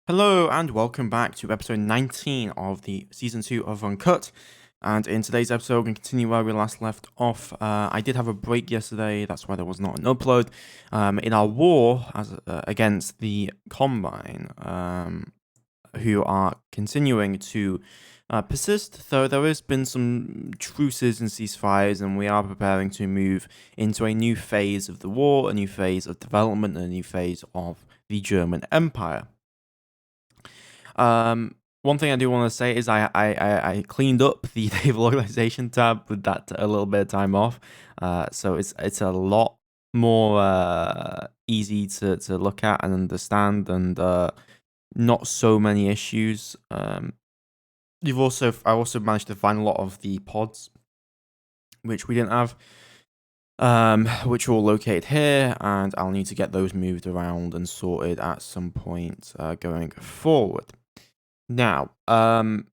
Hello and welcome back to episode 19 of the season 2 of Uncut. And in today's episode, we're going to continue where we last left off. I did have a break yesterday, that's why there was not an upload. In our war against the Combine, who are continuing to persist, though there has been some truces and ceasefires, and we are preparing to move into a new phase of the war, a new phase of development, and a new phase of the German Empire. One thing I do want to say is I cleaned up the Naval Organization tab with that a little bit of time off, so it's a lot more easy to look at and understand, and not so many issues. I also managed to find a lot of the pods which we didn't have, which are all located here, and I'll need to get those moved around and sorted at some point going forward. Now, I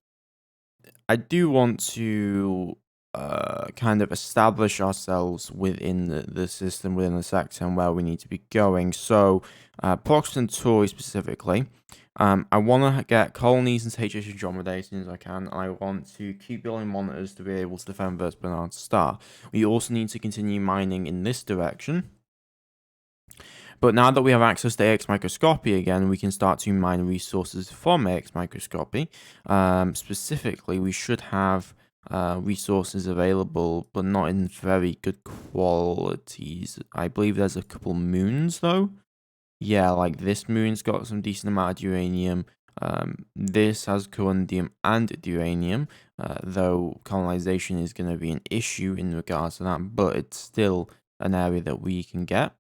do want to kind of establish ourselves within the system, within the sector, and where we need to be going. So, Prox and Tory specifically, I want to get colonies and HH Andromeda as soon as I can. I want to keep building monitors to be able to defend versus Bernard Star. We also need to continue mining in this direction. But now that we have access to AX microscopy again, we can start to mine resources from AX microscopy. Specifically, we should have resources available, but not in very good qualities. I believe there's a couple moons, though. Yeah, like this moon's got some decent amount of uranium. This has corundum and uranium, though colonization is going to be an issue in regards to that, but it's still an area that we can get.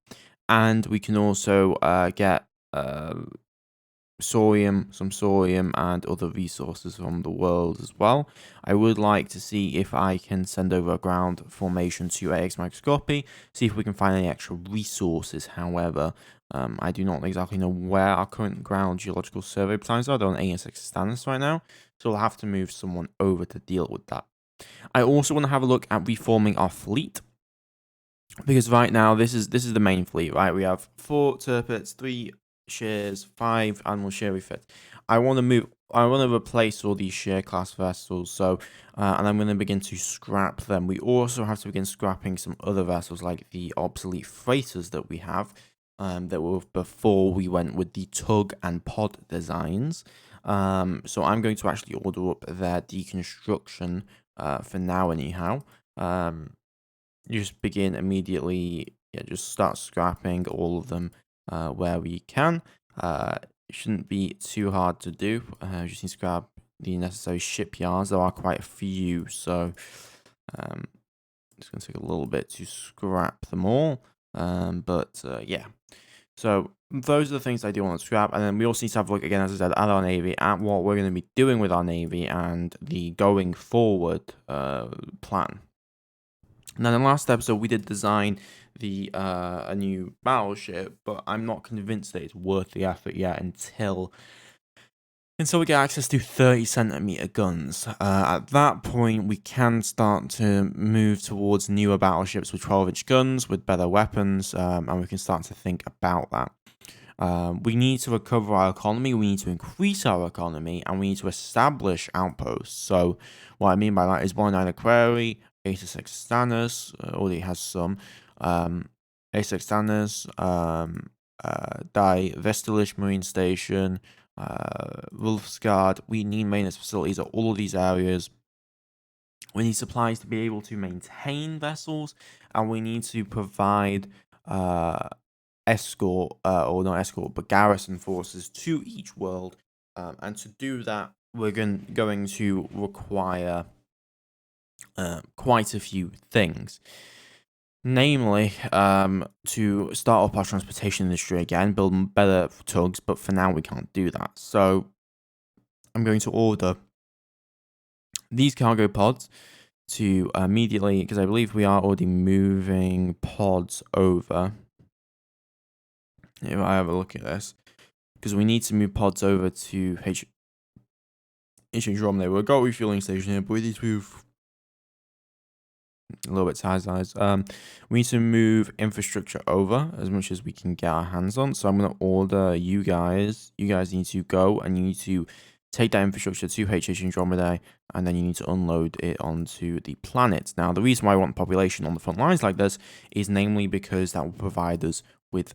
And we can also get some sorium, and other resources from the world as well. I would like to see if I can send over a ground formation to AX microscopy, see if we can find any extra resources. However, I do not exactly know where our current ground geological survey plans are. They're on ASX standards right now, so we'll have to move someone over to deal with that. I also want to have a look at reforming our fleet, because right now this is the main fleet, right? We have 4 turpets, 3 shears, 5 animal shear refits. I want to replace all these shear class vessels, so and I'm going to begin to scrap them. We also have to begin scrapping some other vessels, like the obsolete freighters that we have, that were before we went with the tug and pod designs. So I'm going to actually order up their deconstruction for now anyhow. Just begin immediately, just start scrapping all of them where we can. It shouldn't be too hard to do. Just need to grab the necessary shipyards. There are quite a few, so it's going to take a little bit to scrap them all. Yeah. So those are the things I do want to scrap, and then we also need to have a look again, as I said, at our navy, at what we're going to be doing with our navy, and the going forward plan. Now, in the last episode, we did design a new battleship, but I'm not convinced that it's worth the effort yet until we get access to 30cm guns. At that point, we can start to move towards newer battleships with 12-inch guns, with better weapons, and we can start to think about that. We need to recover our economy, we need to increase our economy, and we need to establish outposts. So what I mean by that is 109 Aquarii, A6 Stannis, already has some, A6 Stannis, Die Vestalish Marine Station, Wolfsgard. We need maintenance facilities at all of these areas. We need supplies to be able to maintain vessels, and we need to provide escort, or not escort, but garrison forces to each world. And to do that, we're going to require quite a few things. Namely, to start up our transportation industry again, build better tugs, but for now we can't do that. So I'm going to order these cargo pods to immediately, because I believe we are already moving pods over. If I have a look at this, because we need to move pods over to Andromeda. We've got a refueling station here, but we need to move a little bit tight eyes. We need to move infrastructure over as much as we can get our hands on. So I'm going to order you guys. You guys need to go and you need to take that infrastructure to HH Andromedae, and then you need to unload it onto the planet. Now, the reason why I want population on the front lines like this is namely because that will provide us with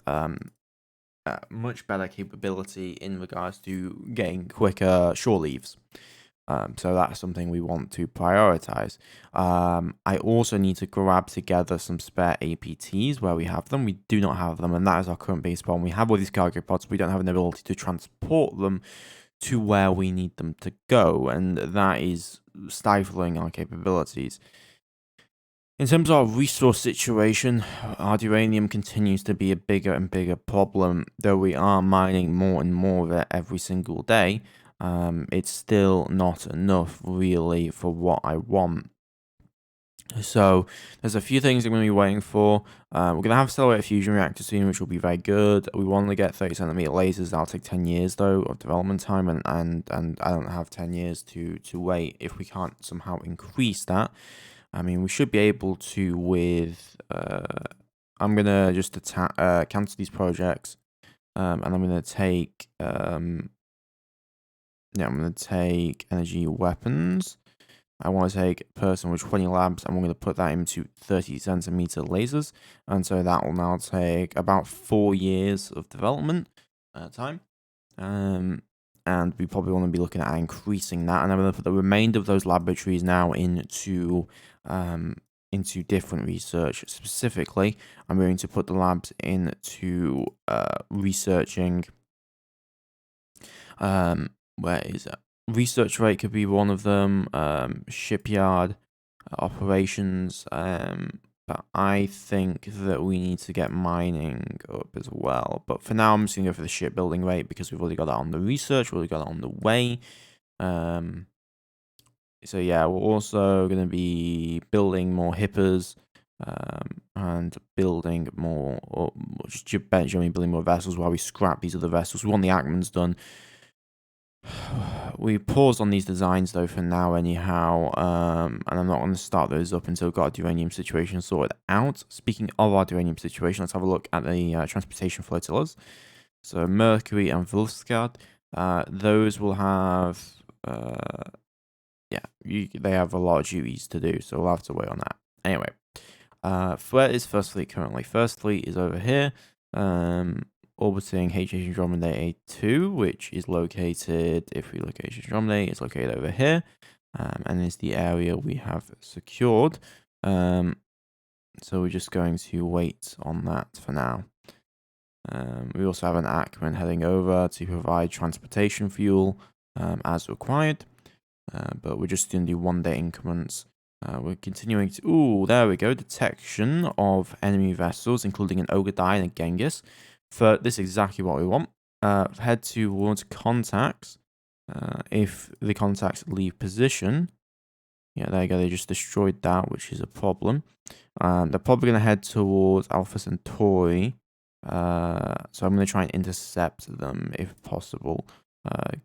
much better capability in regards to getting quicker shore leaves. So that's something we want to prioritize. I also need to grab together some spare APTs where we have them. We do not have them, and that is our current base problem. We have all these cargo pods, but we don't have an ability to transport them to where we need them to go, and that is stifling our capabilities. In terms of our resource situation, our uranium continues to be a bigger and bigger problem, though we are mining more and more of it every single day. It's still not enough, really, for what I want. So there's a few things I'm going to be waiting for. We're going to have accelerated fusion reactor soon, which will be very good. We want to get 30cm lasers. That'll take 10 years though of development time, and I don't have 10 years to wait if we can't somehow increase that. I mean, we should be able to with. I'm gonna just cancel these projects, and I'm gonna take. I'm gonna take energy weapons. I want to take person with 20 labs, and we're going to put that into 30cm lasers, and so that will now take about 4 years of development time, and we probably want to be looking at increasing that. And I'm going to put the remainder of those laboratories now into different research. Specifically, I'm going to put the labs into researching. Where is it? Research rate could be one of them, shipyard operations, but I think that we need to get mining up as well. But for now, I'm just going to go for the shipbuilding rate because we've already got that on the research, we've already got it on the way. So yeah, we're also going to be building more hippers, and building more, or just eventually building more vessels while we scrap these other vessels. We want the Ackmans done. We paused on these designs though for now anyhow, and I'm not going to start those up until we've got our uranium situation sorted out. Speaking of our uranium situation, let's have a look at the transportation flotillas. So Mercury and Volskad, those will have, they have a lot of duties to do, so we'll have to wait on that. Anyway, where is First Fleet currently? First Fleet is over here, orbiting HH Andromedae A2, which is located, if we look at HH Andromedae, it's located over here, and is the area we have secured. So we're just going to wait on that for now. We also have an Ackman heading over to provide transportation fuel as required, but we're just going to do 1 day increments. We're continuing to... Ooh, there we go. Detection of enemy vessels, including an Ogadai and a Genghis. This is exactly what we want. Head towards contacts. If the contacts leave position, yeah, there you go. They just destroyed that, which is a problem. They're probably going to head towards Alpha Centauri. So I'm going to try and intercept them if possible.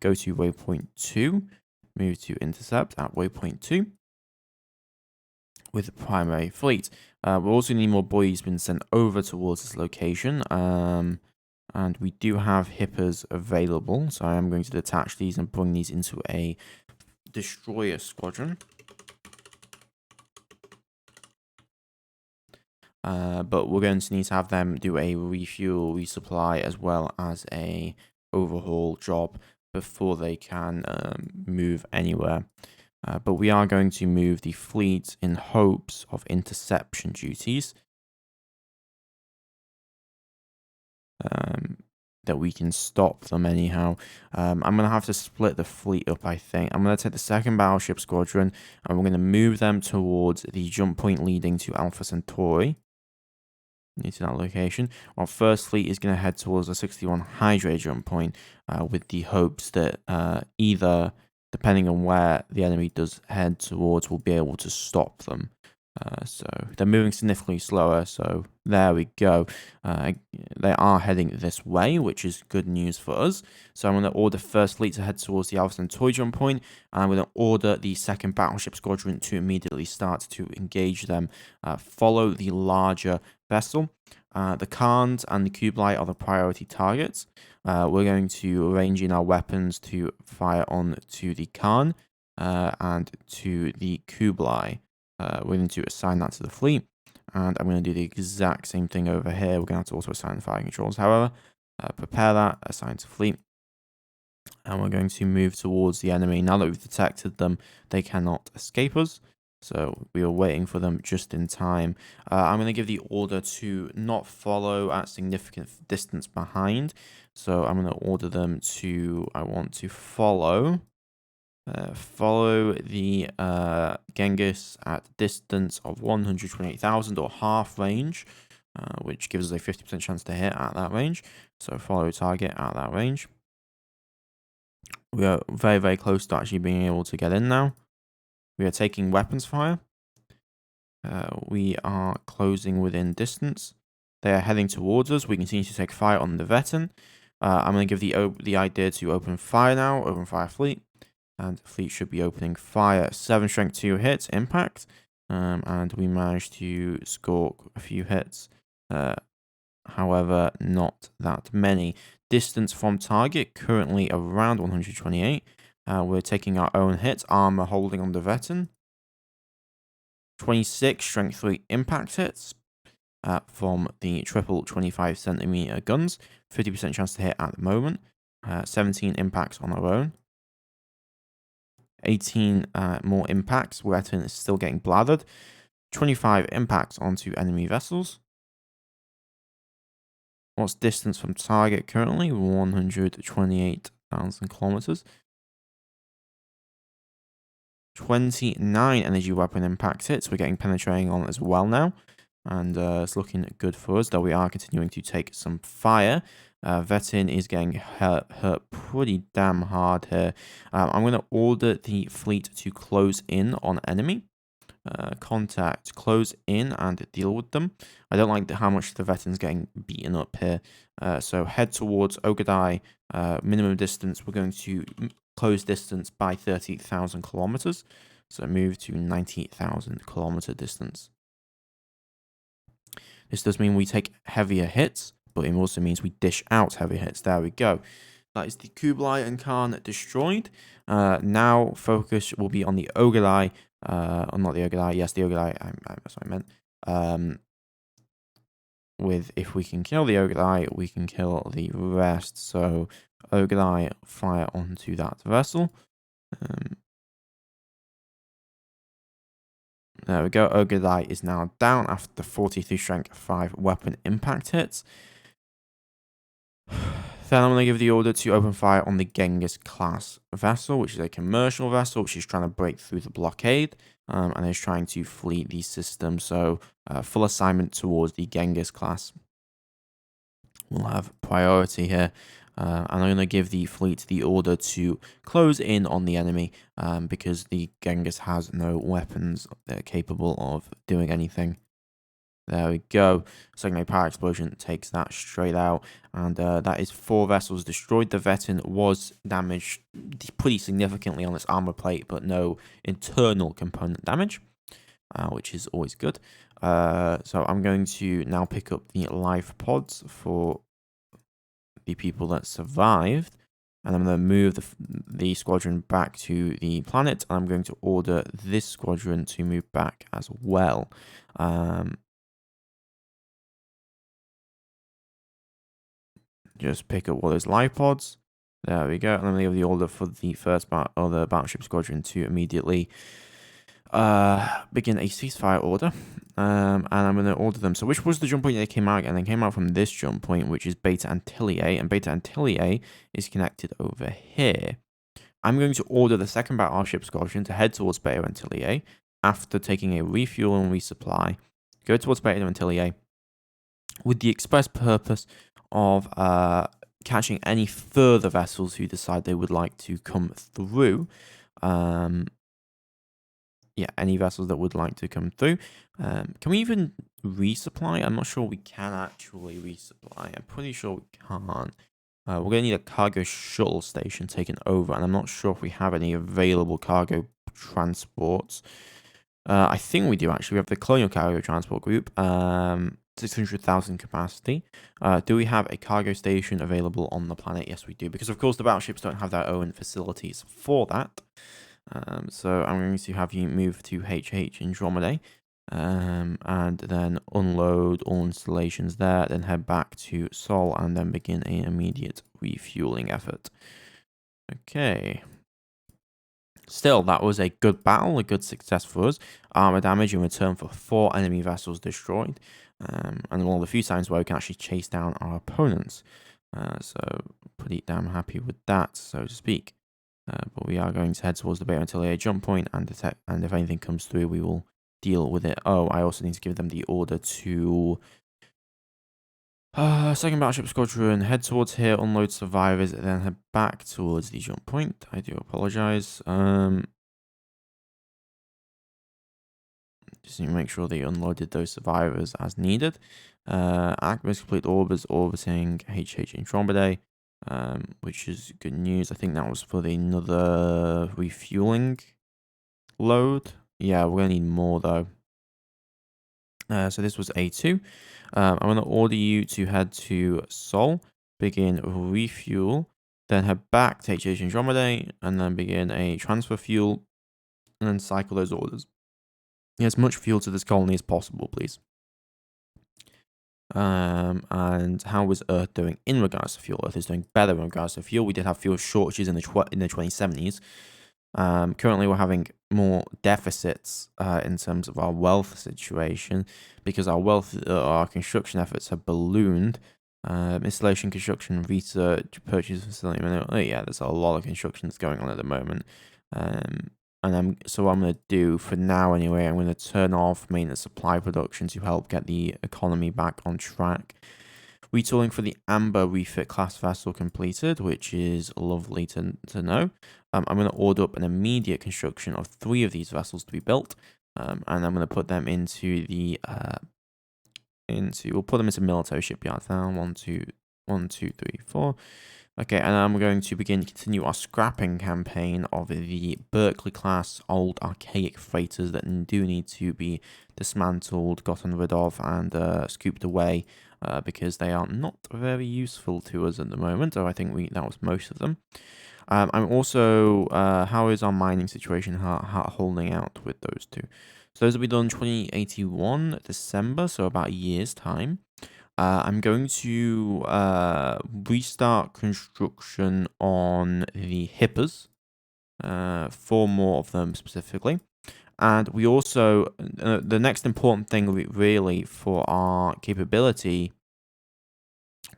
Go to waypoint 2. Move to intercept at waypoint 2 with the primary fleet. We're also need more buoys being sent over towards this location. And we do have hippers available, so I am going to detach these and bring these into a destroyer squadron. But we're going to need to have them do a refuel, resupply, as well as a overhaul job before they can move anywhere. But we are going to move the fleet in hopes of interception duties. That we can stop them anyhow. I'm going to have to split the fleet up, I think. I'm going to take the second battleship squadron, and we're going to move them towards the jump point leading to Alpha Centauri. To that location. Our first fleet is going to head towards the 61 Hydra jump point, with the hopes that either, depending on where the enemy does head towards, we'll be able to stop them. So they're moving significantly slower, so There we go. They are heading this way, which is good news for us. So I'm going to order First Fleet to head towards the Alpha Centauri jump point, and I'm going to order the second battleship squadron to immediately start to engage them. Follow the larger vessel. The Khans and the Kublai are the priority targets. We're going to arrange in our weapons to fire on to the Khan and to the Kublai. We're going to assign that to the fleet. And I'm going to do the exact same thing over here. We're going to have to also assign firing controls. However, prepare that, assign to fleet. And we're going to move towards the enemy. Now that we've detected them, they cannot escape us. So we are waiting for them just in time. I'm going to give the order to not follow at significant distance behind. So I'm going to order them to, I want to follow the Genghis at distance of 128,000 or half range, which gives us a 50% chance to hit at that range. So follow target at that range. We are very, very close to actually being able to get in now. We are taking weapons fire. We are closing within distance. They are heading towards us. We continue to take fire on the Veteran. I'm going to give the idea to open fire now. Open fire fleet. And the fleet should be opening fire. 7 strength 2 hits, impact. And we managed to score a few hits. However, not that many. Distance from target, currently around 128. We're taking our own hits. Armor holding on the Veteran. 26 strength 3 impact hits from the triple 25cm guns. 50% chance to hit at the moment. 17 impacts on our own. 18 more impacts. Veteran is still getting blathered. 25 impacts onto enemy vessels. What's distance from target currently? 128,000 kilometers. 29 energy weapon impact hits. We're getting penetrating on as well now. And it's looking good for us, though we are continuing to take some fire. Veteran is getting hurt pretty damn hard here. I'm going to order the fleet to close in on enemy. Contact, close in and deal with them. I don't like how much the Veteran's getting beaten up here. So head towards Ogadai. Minimum distance, we're going to close distance by 30,000 kilometers. So move to 90,000 kilometer distance. This does mean we take heavier hits, but it also means we dish out heavy hits. There we go. That is the Kublai and Khan destroyed. Now focus will be on the Ogadai. Or not the Ogadai. Yes, the Ogadai. That's what I meant. If we can kill the Ogadai, we can kill the rest. So Ogadai fire onto that vessel. There we go. Ogadai is now down after 43 strength 5 weapon impact hits. Then I'm going to give the order to open fire on the Genghis class vessel, which is a commercial vessel, which is trying to break through the blockade and is trying to flee the system. So full assignment towards the Genghis class. We'll have priority here. And I'm going to give the fleet the order to close in on the enemy because the Genghis has no weapons that are capable of doing anything. There we go. Secondary power explosion takes that straight out. And that is 4 vessels destroyed. The Veteran was damaged pretty significantly on its armor plate, but no internal component damage, which is always good. So I'm going to now pick up the life pods for the people that survived. And I'm going to move the squadron back to the planet. And I'm going to order this squadron to move back as well. Just pick up all those life pods. There we go. And I'm going to give the order for the first other battleship squadron to immediately begin a ceasefire order. And I'm going to order them. So which was the jump point they came out? And they came out from this jump point, which is Beta Antilliae. And Beta Antilliae is connected over here. I'm going to order the second battleship squadron to head towards Beta Antilliae after taking a refuel and resupply. Go towards Beta Antilliae with the express purpose of catching any further vessels who decide they would like to come through. yeah, any vessels that would like to come through. Can we even resupply? I'm not sure we can actually resupply. I'm pretty sure we can't. We're going to need a cargo shuttle station taken over, and I'm not sure if we have any available cargo transports. I think we do actually. We have the Colonial Cargo Transport Group, 600,000 capacity. Do we have a cargo station available on the planet? Yes, we do, because of course the battleships don't have their own facilities for that. So I'm going to have you move to HH Andromeda, and then unload all installations there, then head back to Sol, and then begin an immediate refueling effort. Okay. Still, that was a good battle, a good success for us. Armor damage in return for 4 enemy vessels destroyed, and one of the few times where we can actually chase down our opponents. So pretty damn happy with that, so to speak. But we are going to head towards the Beta Atelier jump point and detect, and if anything comes through, we will deal with it. Oh, I also need to give them the order to second battleship squadron, head towards here, unload survivors, and then head back towards the jump point. I do apologize. Just need to make sure they unloaded those survivors as needed. Activists complete orbits orbiting HH Andromeda, which is good news. I think that was for another refueling load. Yeah, we're going to need more though. So this was A2. I'm going to order you to head to Sol, begin refuel, then head back to HH Andromeda, and then begin a transfer fuel, and then cycle those orders. As much fuel to this colony as possible, please. And how is Earth doing in regards to fuel? Earth is doing better in regards to fuel. We did have fuel shortages in the 2070s. Currently, we're having more deficits in terms of our wealth situation because our construction efforts have ballooned. Installation, construction, research, purchase facility. Yeah, there's a lot of construction that's going on at the moment. So what I'm going to do for now anyway, I'm going to turn off maintenance supply production to help get the economy back on track. Retooling for the Amber refit class vessel completed, which is lovely to know. I'm going to order up an immediate construction of 3 of these vessels to be built, and I'm going to put them into the we'll put them into military shipyards now. 1, 2, 3, 4. Okay, and I'm going to continue our scrapping campaign of the Buckley class old archaic freighters that do need to be dismantled, gotten rid of, and scooped away because they are not very useful to us at the moment. Or I think that was most of them. I'm also how is our mining situation holding out with those two? So those will be done 2081 December, so about a year's time. I'm going to restart construction on the hippers, 4 more of them specifically. And we also, the next important thing really for our capability,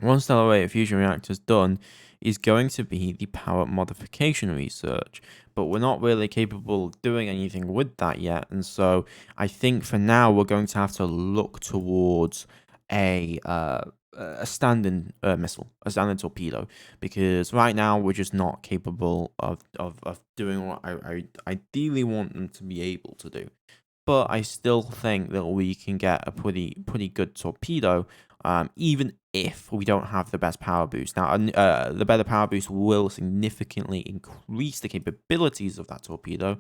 once the rate of fusion reactors done, is going to be the power modification research. But we're not really capable of doing anything with that yet. And so I think for now, we're going to have to look towards a standing missile, a standing torpedo, because right now we're just not capable of doing what I ideally want them to be able to do. But I still think that we can get a pretty good torpedo, even if we don't have the best power boost. Now, the better power boost will significantly increase the capabilities of that torpedo.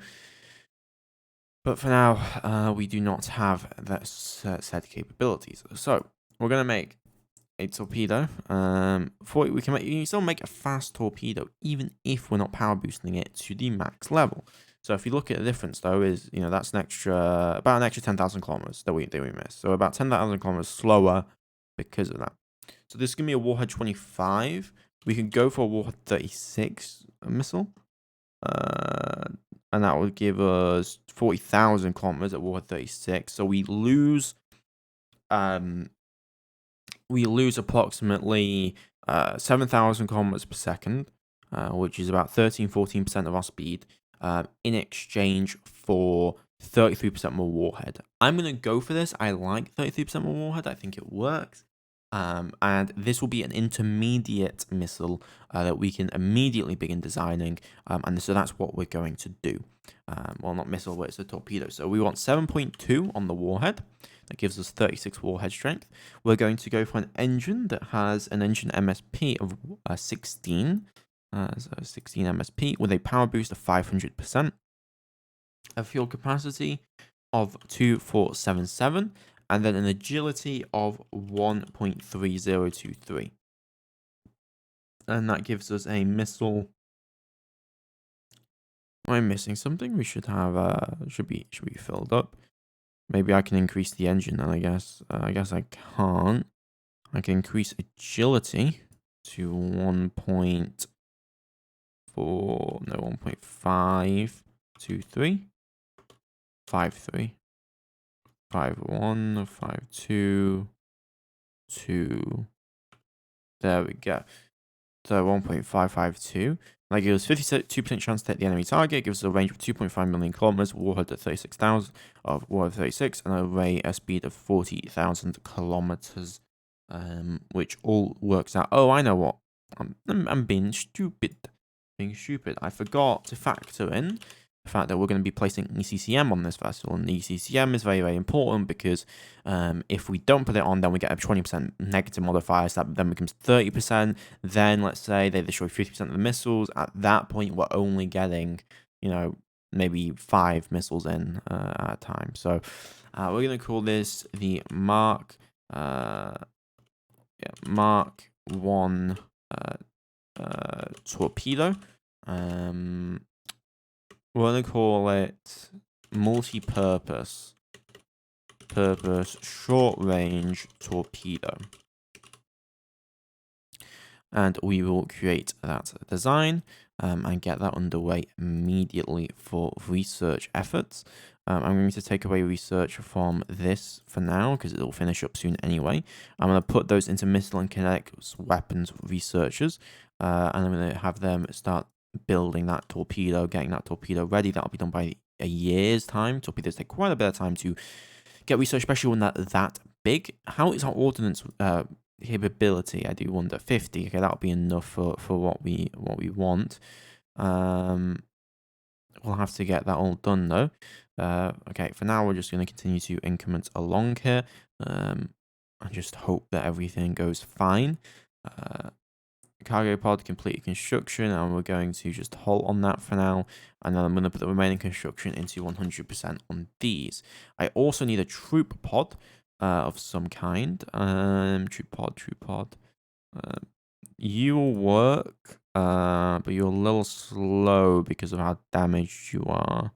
But for now, we do not have that set capabilities. So we're going to make a torpedo. You can still make a fast torpedo, even if we're not power boosting it to the max level. So if you look at the difference, though, is that's about an extra 10,000 kilometers that we miss. So about 10,000 kilometers slower because of that. So this is gonna be a Warhead 25. We can go for a Warhead 36 missile, and that would give us 40,000 kilometers at Warhead 36. So we lose approximately 7,000 kilometers per second, which is about 13-14% of our speed, in exchange for 33% more warhead. I'm going to go for this. I like 33% more warhead. I think it works. And this will be an intermediate missile that we can immediately begin designing. And so that's what we're going to do. Well, not missile, but it's a torpedo. So we want 7.2 on the warhead. That gives us 36 warhead strength. We're going to go for an engine that has an engine MSP of 16. So 16 MSP with a power boost of 500%. A fuel capacity of 2477. And then an agility of 1.3023. And that gives us a missile. Am I missing something? We should have should be filled up. Maybe I can increase the engine then, I guess. I guess I can't. I can increase agility to 1.4, no, 1.523. 5.3. 5.1, 5.2, 2. There we go. So 1.552. That gives us 52% chance to hit the enemy target. Gives us a range of 2.5 million kilometers, warhead at 36,000 of warhead 36, and a speed of 40,000 kilometers. Which all works out. Oh, I know what. I'm being stupid. I forgot to factor in the fact that we're going to be placing ECCM on this vessel, and ECCM is very, very important because if we don't put it on, then we get a 20% negative modifier, so that then becomes 30%. Then let's say they destroy 50% of the missiles. At that point, we're only getting, maybe 5 missiles in at a time. So we're going to call this the Mark 1 torpedo. We're going to call it multi-purpose short-range torpedo. And we will create that design and get that underway immediately for research efforts. I'm going to take away research from this for now because it'll finish up soon anyway. I'm going to put those into missile and kinetic weapons researchers, and I'm going to have them start building that torpedo, getting that torpedo ready. That'll be done by a year's time. Torpedoes take quite a bit of time to get research, especially when they're that big. How is our ordnance capability? I do wonder. 50. Okay, that'll be enough for what we want. We'll have to get that all done though. Okay, for now we're just going to continue to increment along here. And just hope that everything goes fine. Cargo pod completed construction, and we're going to just halt on that for now, and then I'm going to put the remaining construction into 100% on these. I also need a troop pod of some kind. Troop pod. You will work, but you're a little slow because of how damaged you are.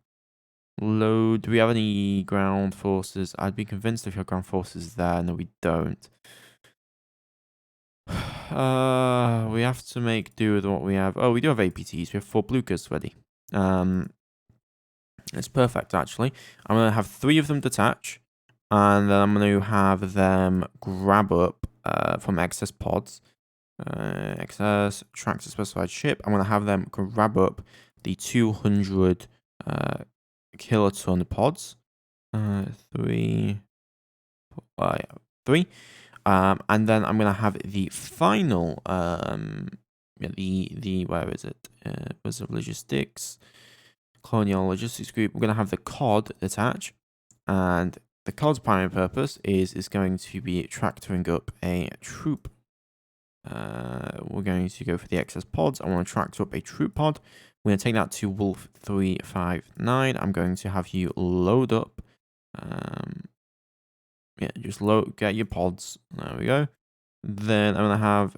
Load. Do we have any ground forces? I'd be convinced if your ground forces there. No, we don't. We have to make do with what we have. Oh, we do have APTs. We have 4 Blukas ready. It's perfect, actually. I'm going to have 3 of them detach, and then I'm going to have them grab up from excess pods. Excess, tracks a specified ship. I'm going to have them grab up the 200 kiloton pods. 3. 3. And then I'm going to have the final, the where is it? Was it logistics? Colonial logistics group. We're going to have the COD attach, and the COD's primary purpose is going to be tractoring up a troop. We're going to go for the excess pods. I want to tractor up a troop pod. We're going to take that to Wolf 359. I'm going to have you load up. Just get your pods. There we go. Then I'm going to have,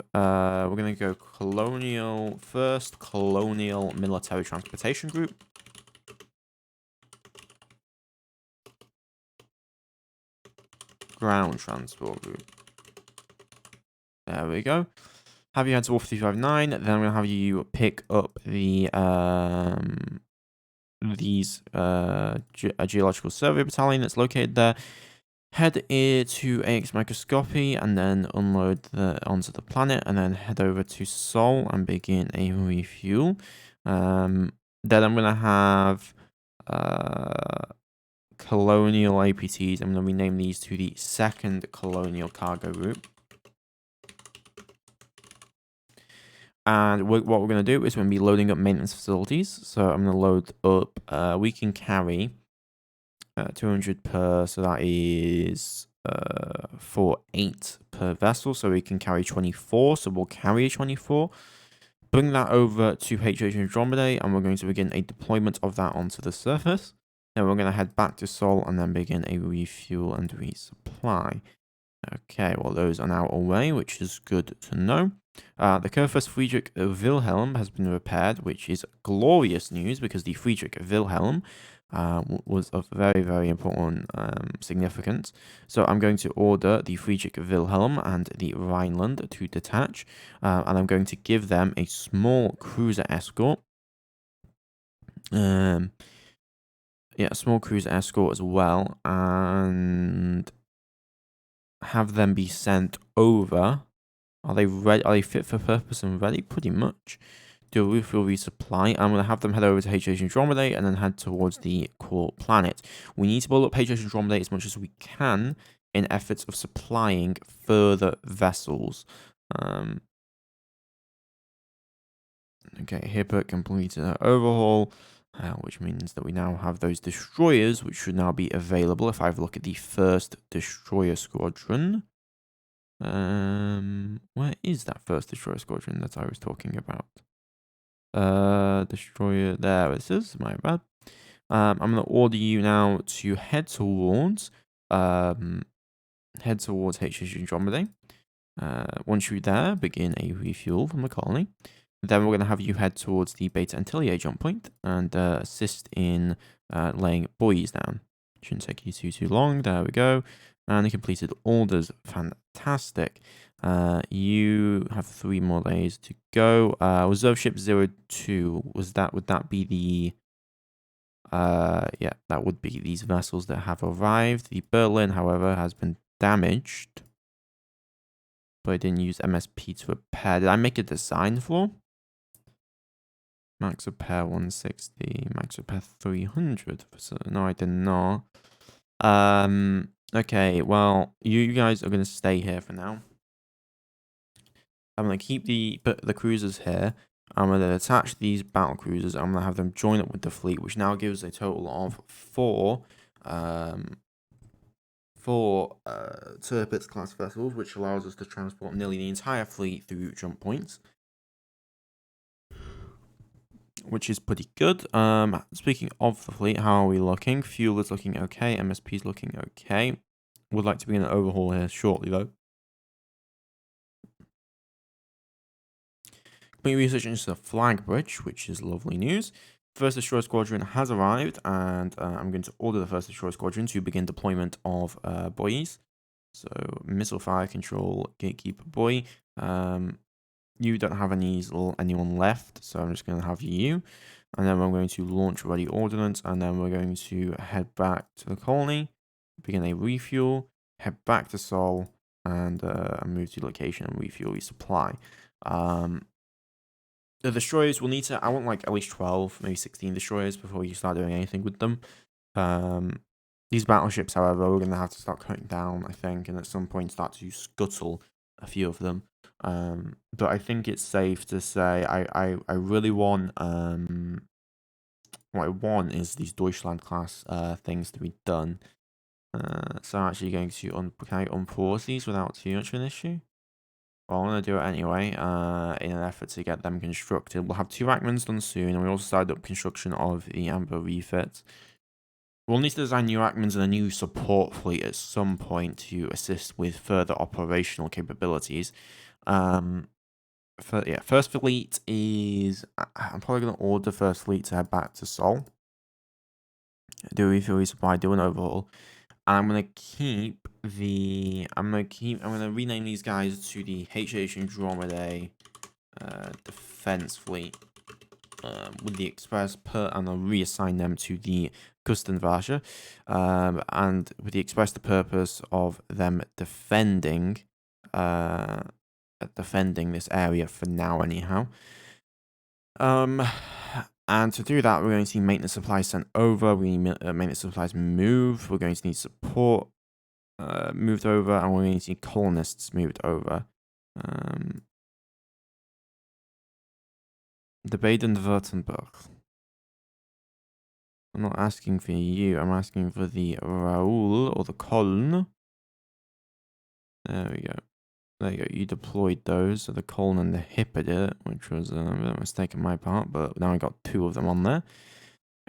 we're going to go Colonial first. Colonial Military Transportation Group. Ground Transport Group. There we go. Have you head to Wolf 359. Then I'm going to have you pick up the, a geological survey battalion that's located there. Head here to AX Microscopy and then unload onto the planet, and then head over to Sol and begin a refuel. Then I'm going to have Colonial APTs. I'm going to rename these to the second Colonial cargo route. And what we're going to do is we're going to be loading up maintenance facilities. So I'm going to load up, we can carry 200 per, so that is for 8 per vessel. So we can carry 24, so we'll carry 24. Bring that over to HH Andromedae, and we're going to begin a deployment of that onto the surface. Then we're going to head back to Sol and then begin a refuel and resupply. Okay, well, those are now away, which is good to know. The Kurfürst Friedrich Wilhelm has been repaired, which is glorious news because the Friedrich Wilhelm was of very, very important significance. So I'm going to order the Friedrich Wilhelm and the Rhineland to detach, and I'm going to give them a small cruiser escort. Yeah, a small cruiser escort as well, and have them be sent over. Are they ready? Are they fit for purpose and ready? Pretty much. Do a refuel resupply. I'm going to have them head over to HH Andromedae and then head towards the core planet. We need to build up HH Andromedae as much as we can in efforts of supplying further vessels. Okay, Hipper completed her overhaul, which means that we now have those destroyers, which should now be available. If I have a look at the first destroyer squadron. Where is that first destroyer squadron that I was talking about? Destroyer, there it is, my bad. I'm gonna order you now to head towards HH Andromedae. Once you're there, begin a refuel from the colony. Then we're gonna have you head towards the Beta Antillier jump point and assist in laying buoys down. Shouldn't take you too long. There we go. And the completed orders, fantastic. You have 3 more days to go. Reserve ship 02, would that be the, yeah, that would be these vessels that have arrived. The Berlin, however, has been damaged, but I didn't use MSP to repair. Did I make a design flaw? Max repair 160, max repair 300. So, no, I did not. Okay, well, you guys are going to stay here for now. I'm going to keep the cruisers here. I'm going to attach these battle cruisers. I'm going to have them join up with the fleet, which now gives a total of 4 Tirpitz class vessels, which allows us to transport nearly the entire fleet through jump points, which is pretty good. Speaking of the fleet, how are we looking? Fuel is looking okay. MSP is looking okay. Would like to begin an overhaul here shortly, though. Complete research into the flag bridge, which is lovely news. First Destroyer Squadron has arrived, and I'm going to order the First Destroyer Squadron to begin deployment of buoys. So, missile fire control, gatekeeper buoy. You don't have anyone left, so I'm just going to have you. And then we're going to launch ready ordnance, and then we're going to head back to the colony, begin a refuel, head back to Sol, and move to location and refuel resupply. The destroyers will need to, I want like at least 12, maybe 16 destroyers before you start doing anything with them. These battleships, however, we're going to have to start cutting down, I think, and at some point start to scuttle a few of them. But I think it's safe to say I really want, what I want is these Deutschland class things to be done. So I'm actually going to, can I unpause these without too much of an issue? Well, I'm going to do it anyway, in an effort to get them constructed. We'll have 2 Rackmans done soon, and we also started up construction of the Amber refit. We'll need to design new Rackmans and a new support fleet at some point to assist with further operational capabilities. First fleet is, I'm probably going to order first fleet to head back to Sol. Do a refuel resupply, do an overhaul. I'm gonna keep I'm gonna rename these guys to the HH Andromedae Defense Fleet with the Express and I'll reassign them to the Küstenwache, and with the Express the purpose of them defending this area for now anyhow. And to do that, we're going to need maintenance supplies sent over. We need maintenance supplies moved. We're going to need support moved over, and we're going to need colonists moved over. the Baden-Württemberg. I'm not asking for you. I'm asking for the Raoul or the Colne. There we go. There you go. You deployed those. So the Colne and the Hipper did it, which was a bit of a mistake on my part. But now I got 2 of them on there.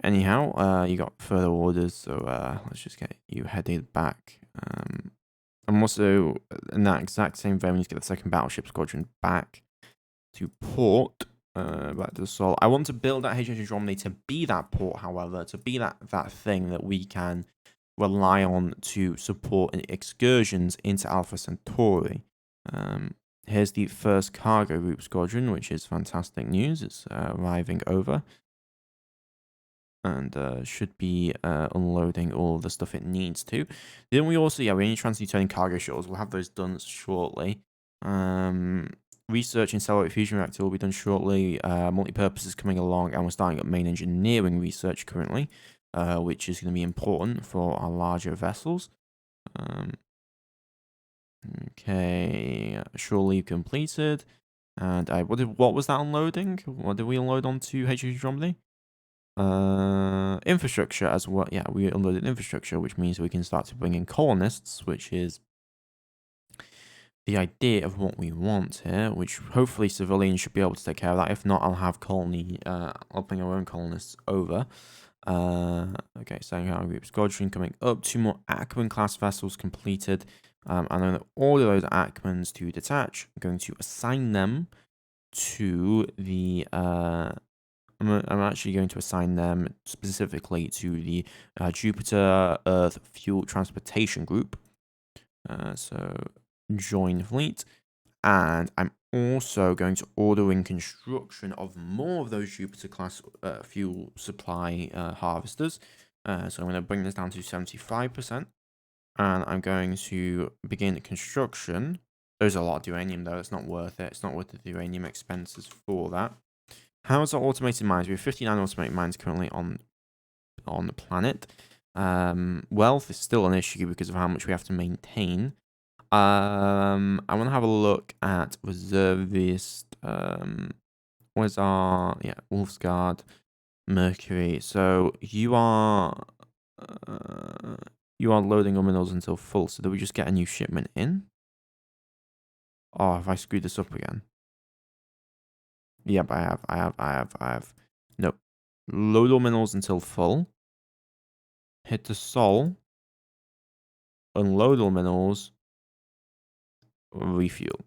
Anyhow, you got further orders. So let's just get you headed back. I'm also in that exact same vein. We need to get the 2nd Battleship Squadron back to port. Back to the Sol. I want to build that HHH Romney to be that port, however, to be that thing that we can rely on to support excursions into Alpha Centauri. Here's the 1st cargo group squadron, which is fantastic news. It's arriving over and should be unloading all the stuff it needs to. Then we also, we need trans-Newtonian cargo shuttles. We'll have those done shortly. Research in satellite fusion reactor will be done shortly. Multi-purpose is coming along, and we're starting up main engineering research currently, which is going to be important for our larger vessels. Okay, shore leave completed. And what was that unloading? What did we unload onto HHH Romney? Infrastructure as well. Yeah, we unloaded infrastructure, which means we can start to bring in colonists, which is the idea of what we want here, which hopefully civilians should be able to take care of that. If not, I'll have I'll bring our own colonists over. Okay, second cargo group squadron coming up. 2 more Ackman class vessels completed. I'm going to order those Ackmans to detach. I'm going to assign them to the I'm actually going to assign them specifically to the Jupiter Earth Fuel Transportation Group. So join fleet. And I'm also going to order in construction of more of those Jupiter class fuel supply harvesters. So I'm going to bring this down to 75%. And I'm going to begin construction. There's a lot of uranium though. It's not worth it. It's not worth the uranium expenses for that. How's our automated mines? We have 59 automated mines currently on the planet. Wealth is still an issue because of how much we have to maintain. I want to have a look at reservist. Where's our Wolfsguard, Mercury? So you are loading your minerals until full. So do we just get a new shipment in? Oh, have I screwed this up again? Yep, I have. Nope. Load all minerals until full. Hit the Sol. Unload all minerals. Refuel.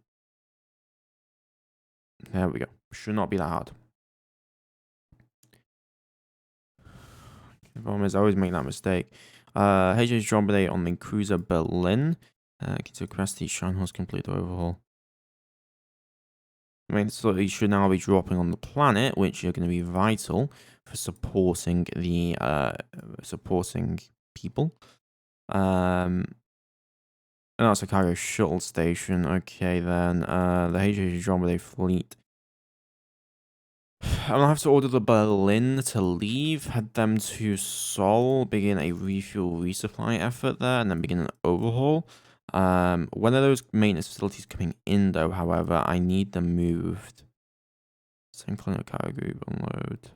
There we go. Should not be that hard. The problem is I always make that mistake. HH Drombade on the cruiser Berlin. Consider capacity Scharnhorst complete overhaul. Main facility should now be dropping on the planet, which are going to be vital for supporting the supporting people. And that's a cargo shuttle station. Okay, then the HH Drombade fleet. I'll have to order the Berlin to leave, head them to Sol, begin a refuel resupply effort there, and then begin an overhaul. When are those maintenance facilities coming in, though? However, I need them moved. Same Colonial cargo group unload.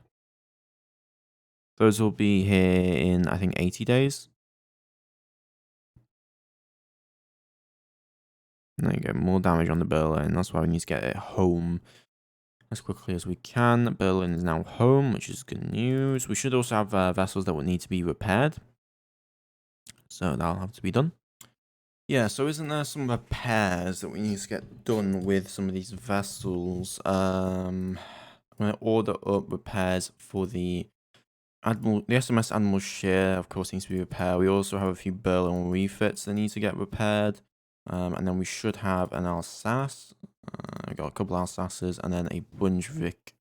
Those will be here in, I think, 80 days. There you go, more damage on the Berlin. That's why we need to get it home as quickly as we can. Berlin is now home, which is good news. We should also have vessels that would need to be repaired. So that'll have to be done. Yeah, so isn't there some repairs that we need to get done with some of these vessels? I'm going to order up repairs for the SMS Admiral Shear, of course, needs to be repaired. We also have a few Berlin refits that need to get repaired. And then we should have an Alsace. I got a couple Alsaces and then a Brunswick,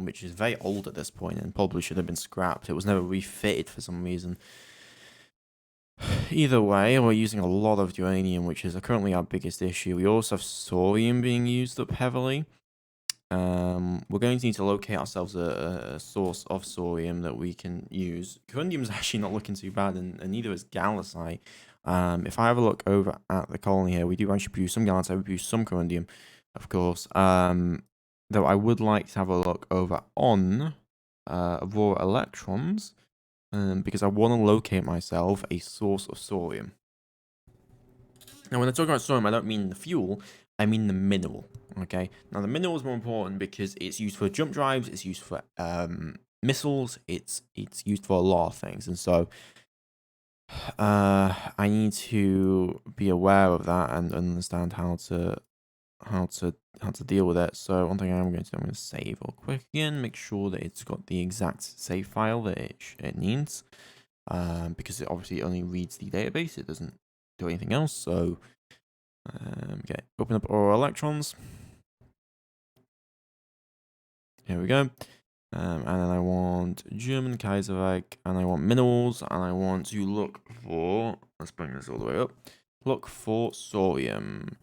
which is very old at this point and probably should have been scrapped. It was never refitted for some reason. Either way, we're using a lot of uranium, which is currently our biggest issue. We also have thorium being used up heavily. We're going to need to locate ourselves a source of thorium that we can use. Corundium is actually not looking too bad, and neither is gallacite. If I have a look over at the colony here, we do actually produce some gallacite, we produce some corundium, of course. though I would like to have a look over on Aurora electrons, because I want to locate myself a source of thorium. Now, when I talk about thorium, I don't mean the fuel, I mean the mineral, okay? Now, the mineral is more important because it's used for jump drives, it's used for missiles, it's used for a lot of things, and so I need to be aware of that and understand how to deal with it. So one thing I'm going to save real quick again, make sure that it's got the exact save file that it needs, because it obviously only reads the database, it doesn't do anything else. So okay, open up Aurora electrons. Here we go. And then I want German Kaiserreich, and I want minerals, and I want to look for, let's bring this all the way up, look for thorium.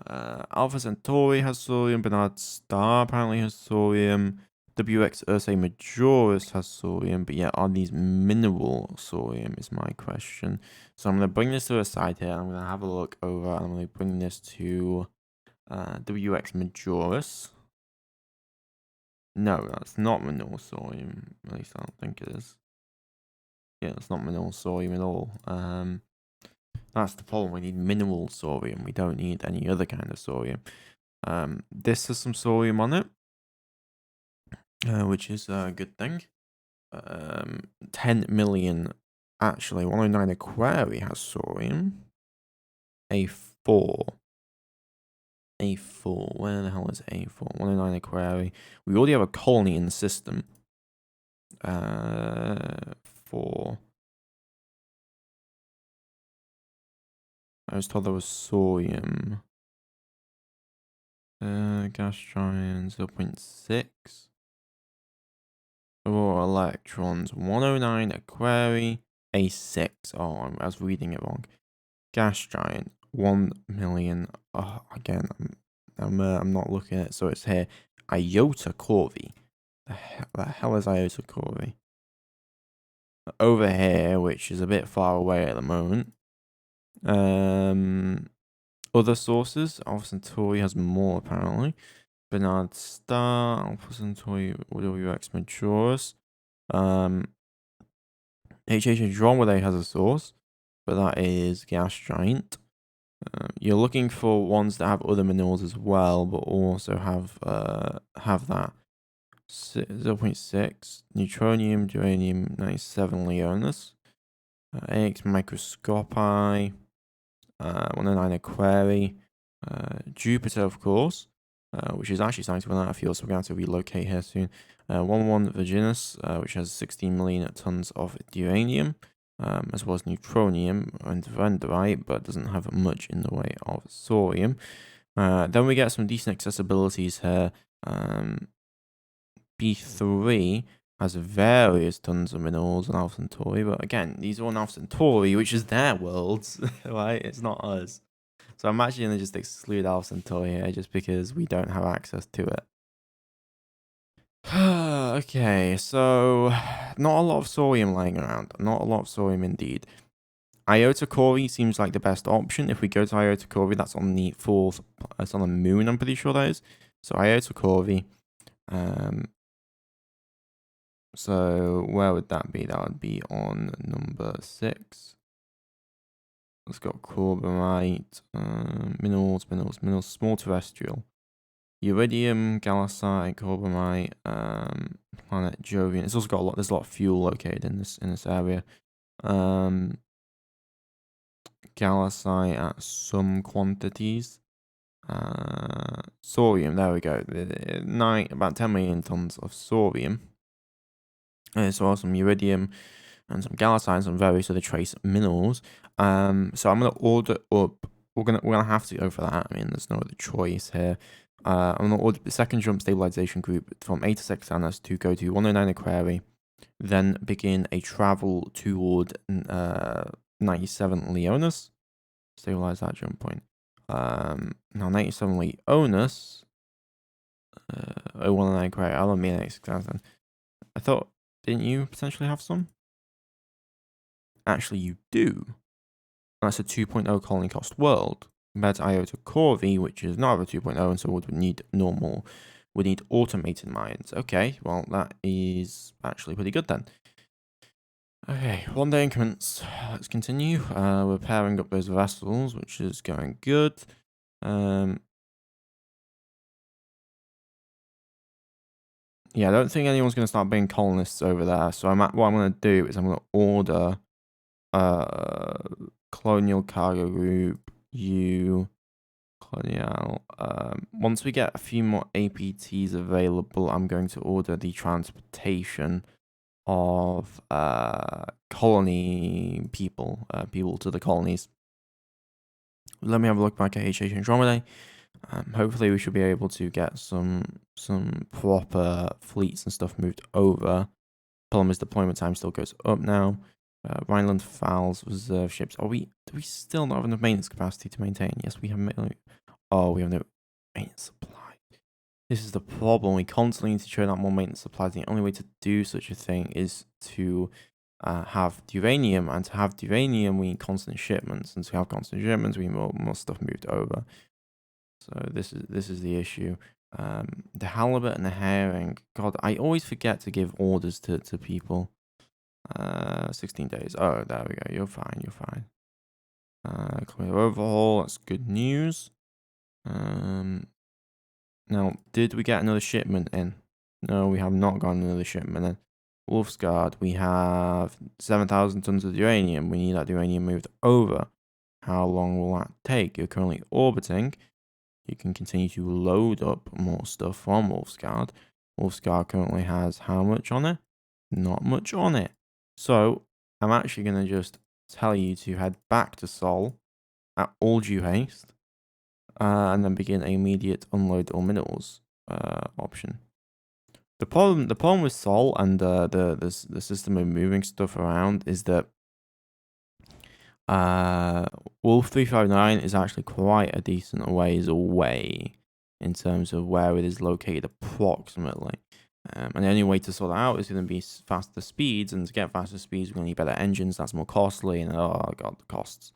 Alpha Centauri has thorium, Bernard Star apparently has thorium, WX Ursae Majoris has thorium, but yeah, are these mineral thorium is my question. So I'm going to bring this to the side here, I'm going to have a look over, and I'm going to bring this to WX Majoris. No, that's not mineral thorium. At least I don't think it is. Yeah, it's not mineral thorium at all. That's the problem. We need mineral thorium. We don't need any other kind of thorium. This has some thorium on it, which is a good thing. 10 million. Actually, 109 Aquari has thorium. A4. A4. Where the hell is A4? 109 Aquari. We already have a colony in the system. 4. I was told there was thorium. Gas giant 0.6. Aurora electrons 109 Aquari A6. Oh, I was reading it wrong. Gas giant 1 million. Oh, again, I'm not looking at it, so it's here. Iota Corvi. The hell is Iota Corvi? Over here, which is a bit far away at the moment. Other sources, Alpha Centauri has more apparently. Bernard Star, Alpha Centauri, WX Majoris. HH Andromedae has a source, but that is gas giant. You're looking for ones that have other minerals as well, but also have that 0.6 neutronium, uranium 97 Leonis, AX microscopii. 109 Aquari, Jupiter, of course, which is actually starting to run out of fuel, so we're going to have to relocate here soon. 11 Virginis, which has 16 million tons of uranium, as well as neutronium and vanadite, but doesn't have much in the way of thorium. Then we get some decent accessibilities here. B3 has various tons of minerals on Alpha Centauri, but again, these are on Alpha Centauri, which is their worlds, right? It's not us. So I'm actually going to just exclude Alpha Centauri here, just because we don't have access to it. Okay, so not a lot of thorium lying around. Not a lot of thorium indeed. Iota Corvi seems like the best option. If we go to Iota Corvi, that's on the 4th, it's on the moon, I'm pretty sure that is. So Iota Corvi, so where would that be? That would be on number 6. Let's go carbonite, minerals, small terrestrial. Iridium, galaxite, carbonite, planet Jovian. It's also got a lot, there's a lot of fuel located in this area. Galaxite at some quantities. Thorium, there we go. About 10 million tons of thorium. There's also some iridium and some galaxite and some various other trace minerals. So I'm gonna order up. We're gonna have to go for that. I mean, there's no other choice here. I'm gonna order the second jump stabilization group from 8 to 6 Annas to go to 109 Aquari, then begin a travel toward 97 Leonis. Stabilize that jump point. Now 97 Leonis. 109 Aquari. I'll mean 86 Annas. I thought, didn't you potentially have some? Actually, you do. That's a 2.0 colony cost world compared to Iota Corvi, which is not a 2.0, and so would need normal We need automated mines. Okay, well, that is actually pretty good then. Okay, 1 day increments. Let's continue. We're pairing up those vessels, which is going good. Yeah, I don't think anyone's going to start being colonists over there. So what I'm going to do is I'm going to order Colonial Cargo Group, Colonial. Once we get a few more APTs available, I'm going to order the transportation of colony people, people to the colonies. Let me have a look back at HH Andromeda. Hopefully we should be able to get some proper fleets and stuff moved over. Problem is deployment time still goes up now. Rhineland Fowls reserve ships. Do we still not have enough maintenance capacity to maintain? Yes, we have. We have no maintenance supply. This is the problem. We constantly need to churn out more maintenance supplies. The only way to do such a thing is to have uranium, and to have uranium, we need constant shipments, and to have constant shipments, we need more stuff moved over. So this is the issue. The halibut and the herring. God, I always forget to give orders to people. 16 days. Oh, there we go. You're fine. You're fine. Clear overhaul. That's good news. Now, did we get another shipment in? No, we have not got another shipment in. Wolfsguard, we have 7,000 tons of uranium. We need that uranium moved over. How long will that take? You're currently orbiting. You can continue to load up more stuff from Wolfsguard. Wolfsguard currently has how much on it? Not much on it. So, I'm actually going to just tell you to head back to Sol at all due haste. And then begin an immediate unload all minerals option. The problem with Sol and the system of moving stuff around is that Wolf 359 is actually quite a decent ways away in terms of where it is located approximately. And the only way to sort that out is going to be faster speeds, and to get faster speeds, we're going to need better engines. That's more costly, and oh god, the costs.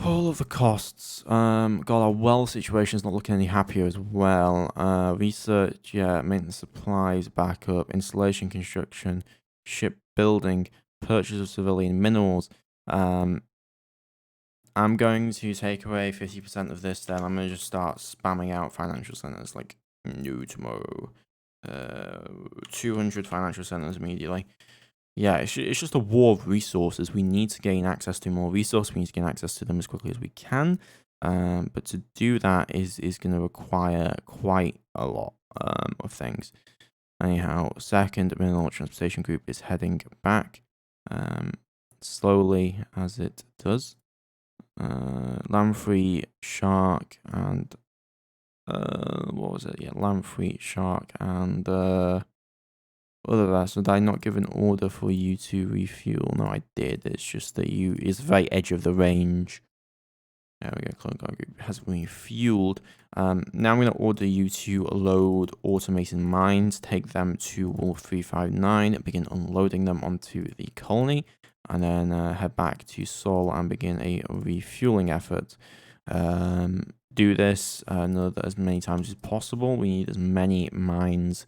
All of the costs. God, our well situation is not looking any happier as well. Research, yeah, maintenance supplies, backup, installation, construction, shipbuilding, purchase of civilian minerals. I'm going to take away 50% of this. Then I'm going to just start spamming out financial centers like no tomorrow. 200 financial centers immediately. Yeah, it's just a war of resources. We need to gain access to more resources. We need to gain access to them as quickly as we can. But to do that is going to require quite a lot of things. Anyhow, second mineral transportation group is heading back slowly as it does. Lamprey, shark, and what was it? Yeah, lamprey, shark, and other vessel. Did I not give an order for you to refuel? No, I did. It's just that it's the very edge of the range. There we go. Colonial Group has refueled. Now I'm going to order you to load automated mines, take them to Wolf 359, begin unloading them onto the colony, and then head back to Sol and begin a refueling effort. Do this as many times as possible. We need as many mines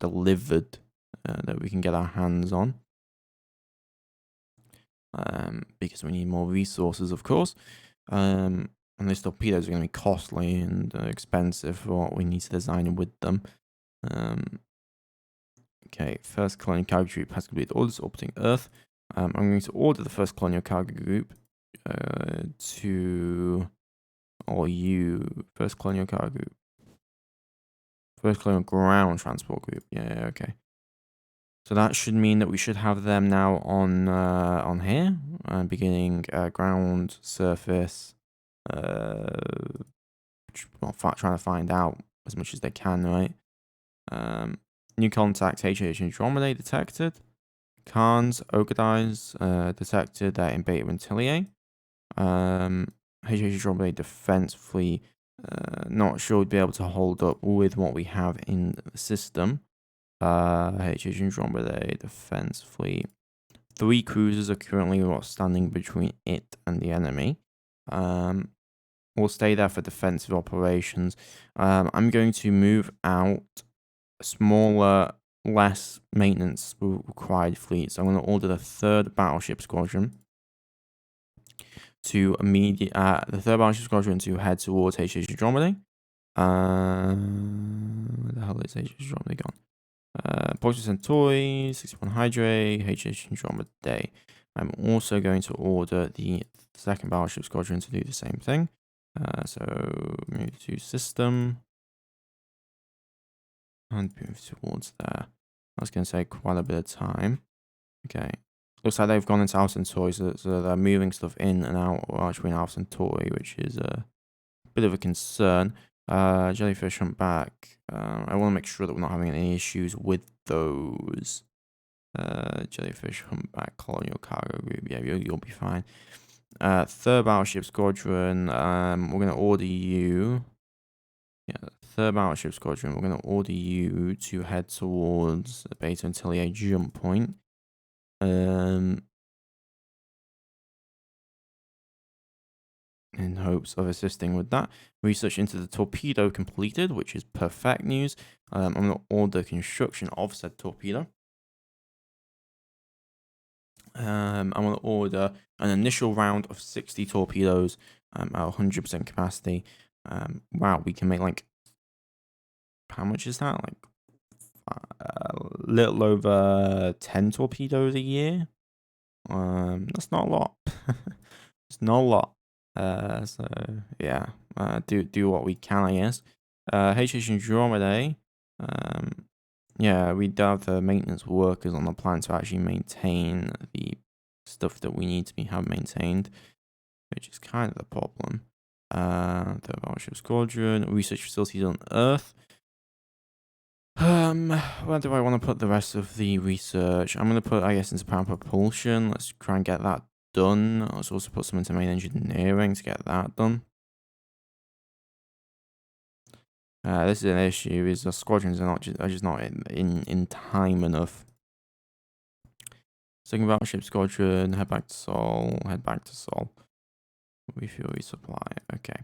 delivered that we can get our hands on, because we need more resources, of course. And these torpedoes are going to be costly and expensive for what we need to design with them. Okay, first colonial cargo group has completed orders orbiting Earth. I'm going to order the first colonial cargo group first colonial cargo group. First colonial ground transport group. Yeah, okay. So that should mean that we should have them now on here, beginning ground, surface, trying to find out as much as they can, right? New contacts, HH Andromeda detected. Khans, Ogadize detected. They're in Beta Antillier. HH Andromeda defense fleet. Not sure we'd be able to hold up with what we have in the system. HH Andromeda defense fleet. 3 cruisers are currently standing between it and the enemy. will stay there for defensive operations. I'm going to move out smaller, less maintenance required fleets. I'm going to order the 3rd Battleship Squadron to head towards HH Andromeda. Where the hell is HH Andromeda gone? Project Centauri, 61 Hydra, HH Andromeda. I'm also going to order the 2nd Battleship Squadron to do the same thing. So move to system and move towards there. That's going to take quite a bit of time. Okay. Looks like they've gone into Alpha Centauri, so they're moving stuff in and out between Alpha Centauri, which is a bit of a concern. Jellyfish humpback. I want to make sure that we're not having any issues with those. Jellyfish humpback colonial cargo group. Yeah, you'll be fine. 3rd Battleship Squadron. We're going to order you. Yeah, 3rd Battleship Squadron. We're going to order you to head towards Beta Antillia jump point. In hopes of assisting with that. Research into the torpedo completed, which is perfect news. I'm going to order construction of said torpedo. I'm going to order an initial round of 60 torpedoes at 100% capacity. Wow, we can make like, how much is that? Like a little over 10 torpedoes a year. That's not a lot. It's not a lot. So yeah, do what we can, I guess. HH Andromeda. Yeah, we do have the maintenance workers on the planet to actually maintain the stuff that we need to have maintained, which is kind of the problem. The Battleship Squadron, research facilities on Earth. Where do I want to put the rest of the research? I'm going to put, I guess, into power propulsion. Let's try and get that done. Let's also put some into main engineering to get that done. This is an issue, is the squadrons are just not in time enough. 2nd Battleship Squadron, head back to Sol, Refuel, resupply, okay.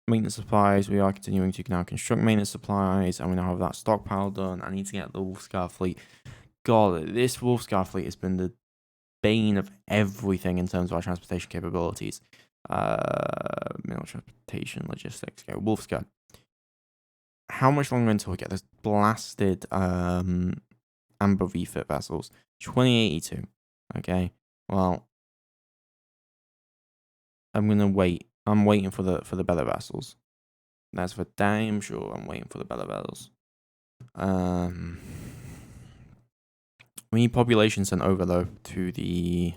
Maintenance supplies, we are continuing to now construct maintenance supplies, and we now have that stockpile done. I need to get the Wolfscar fleet. God, this Wolfscar fleet has been the bane of everything in terms of our transportation capabilities. Mineral transportation, logistics, okay, Wolfscar. How much longer until we get this blasted amber refit vessels? 2082. Okay. Well, I'm gonna wait. I'm waiting for the better vessels. That's for damn sure. I'm waiting for the better vessels. We need population sent over though to the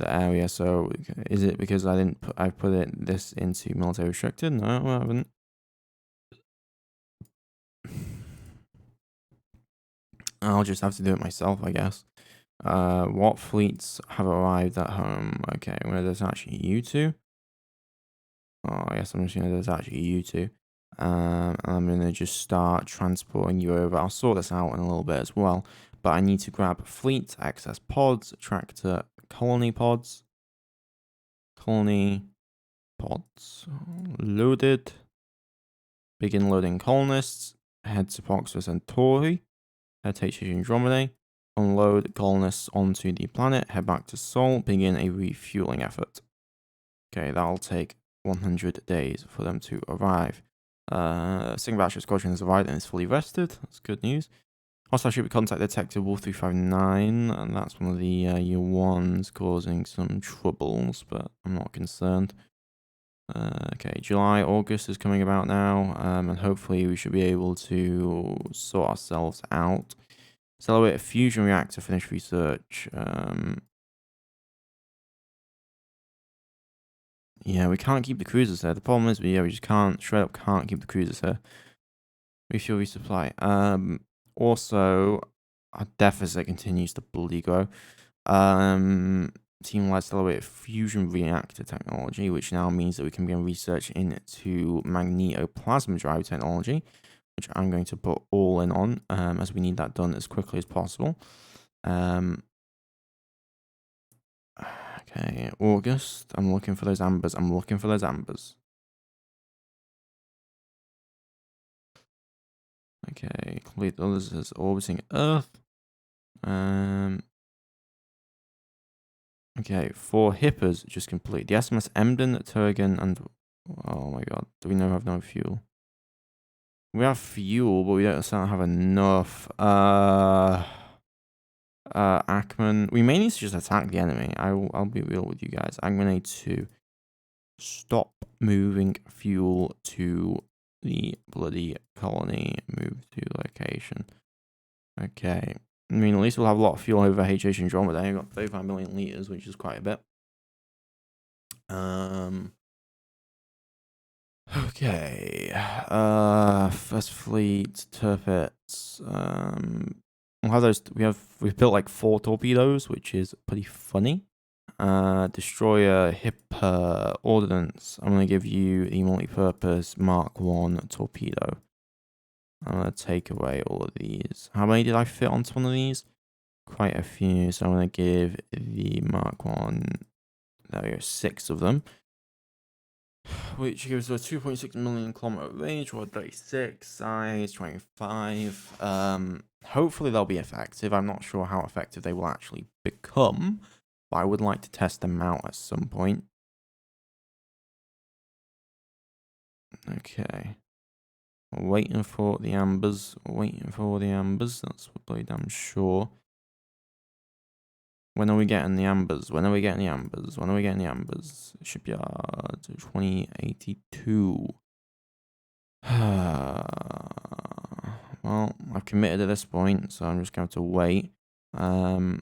area. So is it because I put this into military restricted? No, I haven't. I'll just have to do it myself, I guess. What fleets have arrived at home? Okay, I'm gonna detach you two. Oh, I guess I'm just gonna detach you two. And I'm gonna just start transporting you over. I'll sort this out in a little bit as well. But I need to grab fleet, access pods, tractor, colony pods. Colony pods loaded. Begin loading colonists. Head to Proxima Centauri. Head to HH Andromeda. Unload colonists onto the planet. Head back to Sol. Begin a refueling effort. Okay, that'll take 100 days for them to arrive. 2nd Battleship Squadron has arrived and is fully rested. That's good news. Hostile ship contact detected Wolf 359, and that's one of the year ones causing some troubles, but I'm not concerned. Okay, July, August is coming about now, and hopefully we should be able to sort ourselves out. Accelerate a fusion reactor, finish research. Yeah, we can't keep the cruisers there. The problem is, we just can't, straight up can't keep the cruisers here. Refuel, resupply. Also, our deficit continues to bloody grow. Team Light accelerate fusion reactor technology, which now means that we can begin research into magnetoplasma drive technology, which I'm going to put all in on, as we need that done as quickly as possible. Okay, Okay, August. I'm looking for those ambers. I'm looking for those ambers. Okay, complete others as orbiting Earth. Okay, 4 hippers just complete. The SMS Emden, Turgan, and oh my god, do we know have no fuel? We have fuel, but we don't have enough. Ackman. We may need to just attack the enemy. I'll be real with you guys. I'm gonna need to stop moving fuel to the bloody colony. Move to location. Okay. I mean, at least we'll have a lot of fuel over HH Andromeda. I've got 35 million liters, which is quite a bit. Okay. First Fleet, Turpets. We'll have those. We've built like 4 torpedoes, which is pretty funny. Destroyer, Hipper, Ordnance. I'm gonna give you the multi-purpose Mark 1 torpedo. I'm gonna take away all of these. How many did I fit onto one of these? Quite a few. So I'm gonna give the Mark 1. There we go, 6 of them. Which gives us a 2.6 million kilometer range, or 36 size, 25. Hopefully they'll be effective. I'm not sure how effective they will actually become, but I would like to test them out at some point. Okay. Waiting for the ambers. Waiting for the ambers. That's bloody damn sure. When are we getting the ambers? When are we getting the ambers? When are we getting the ambers? Shipyard 2082. Well, I've committed at this point, so I'm just going to wait. Okay,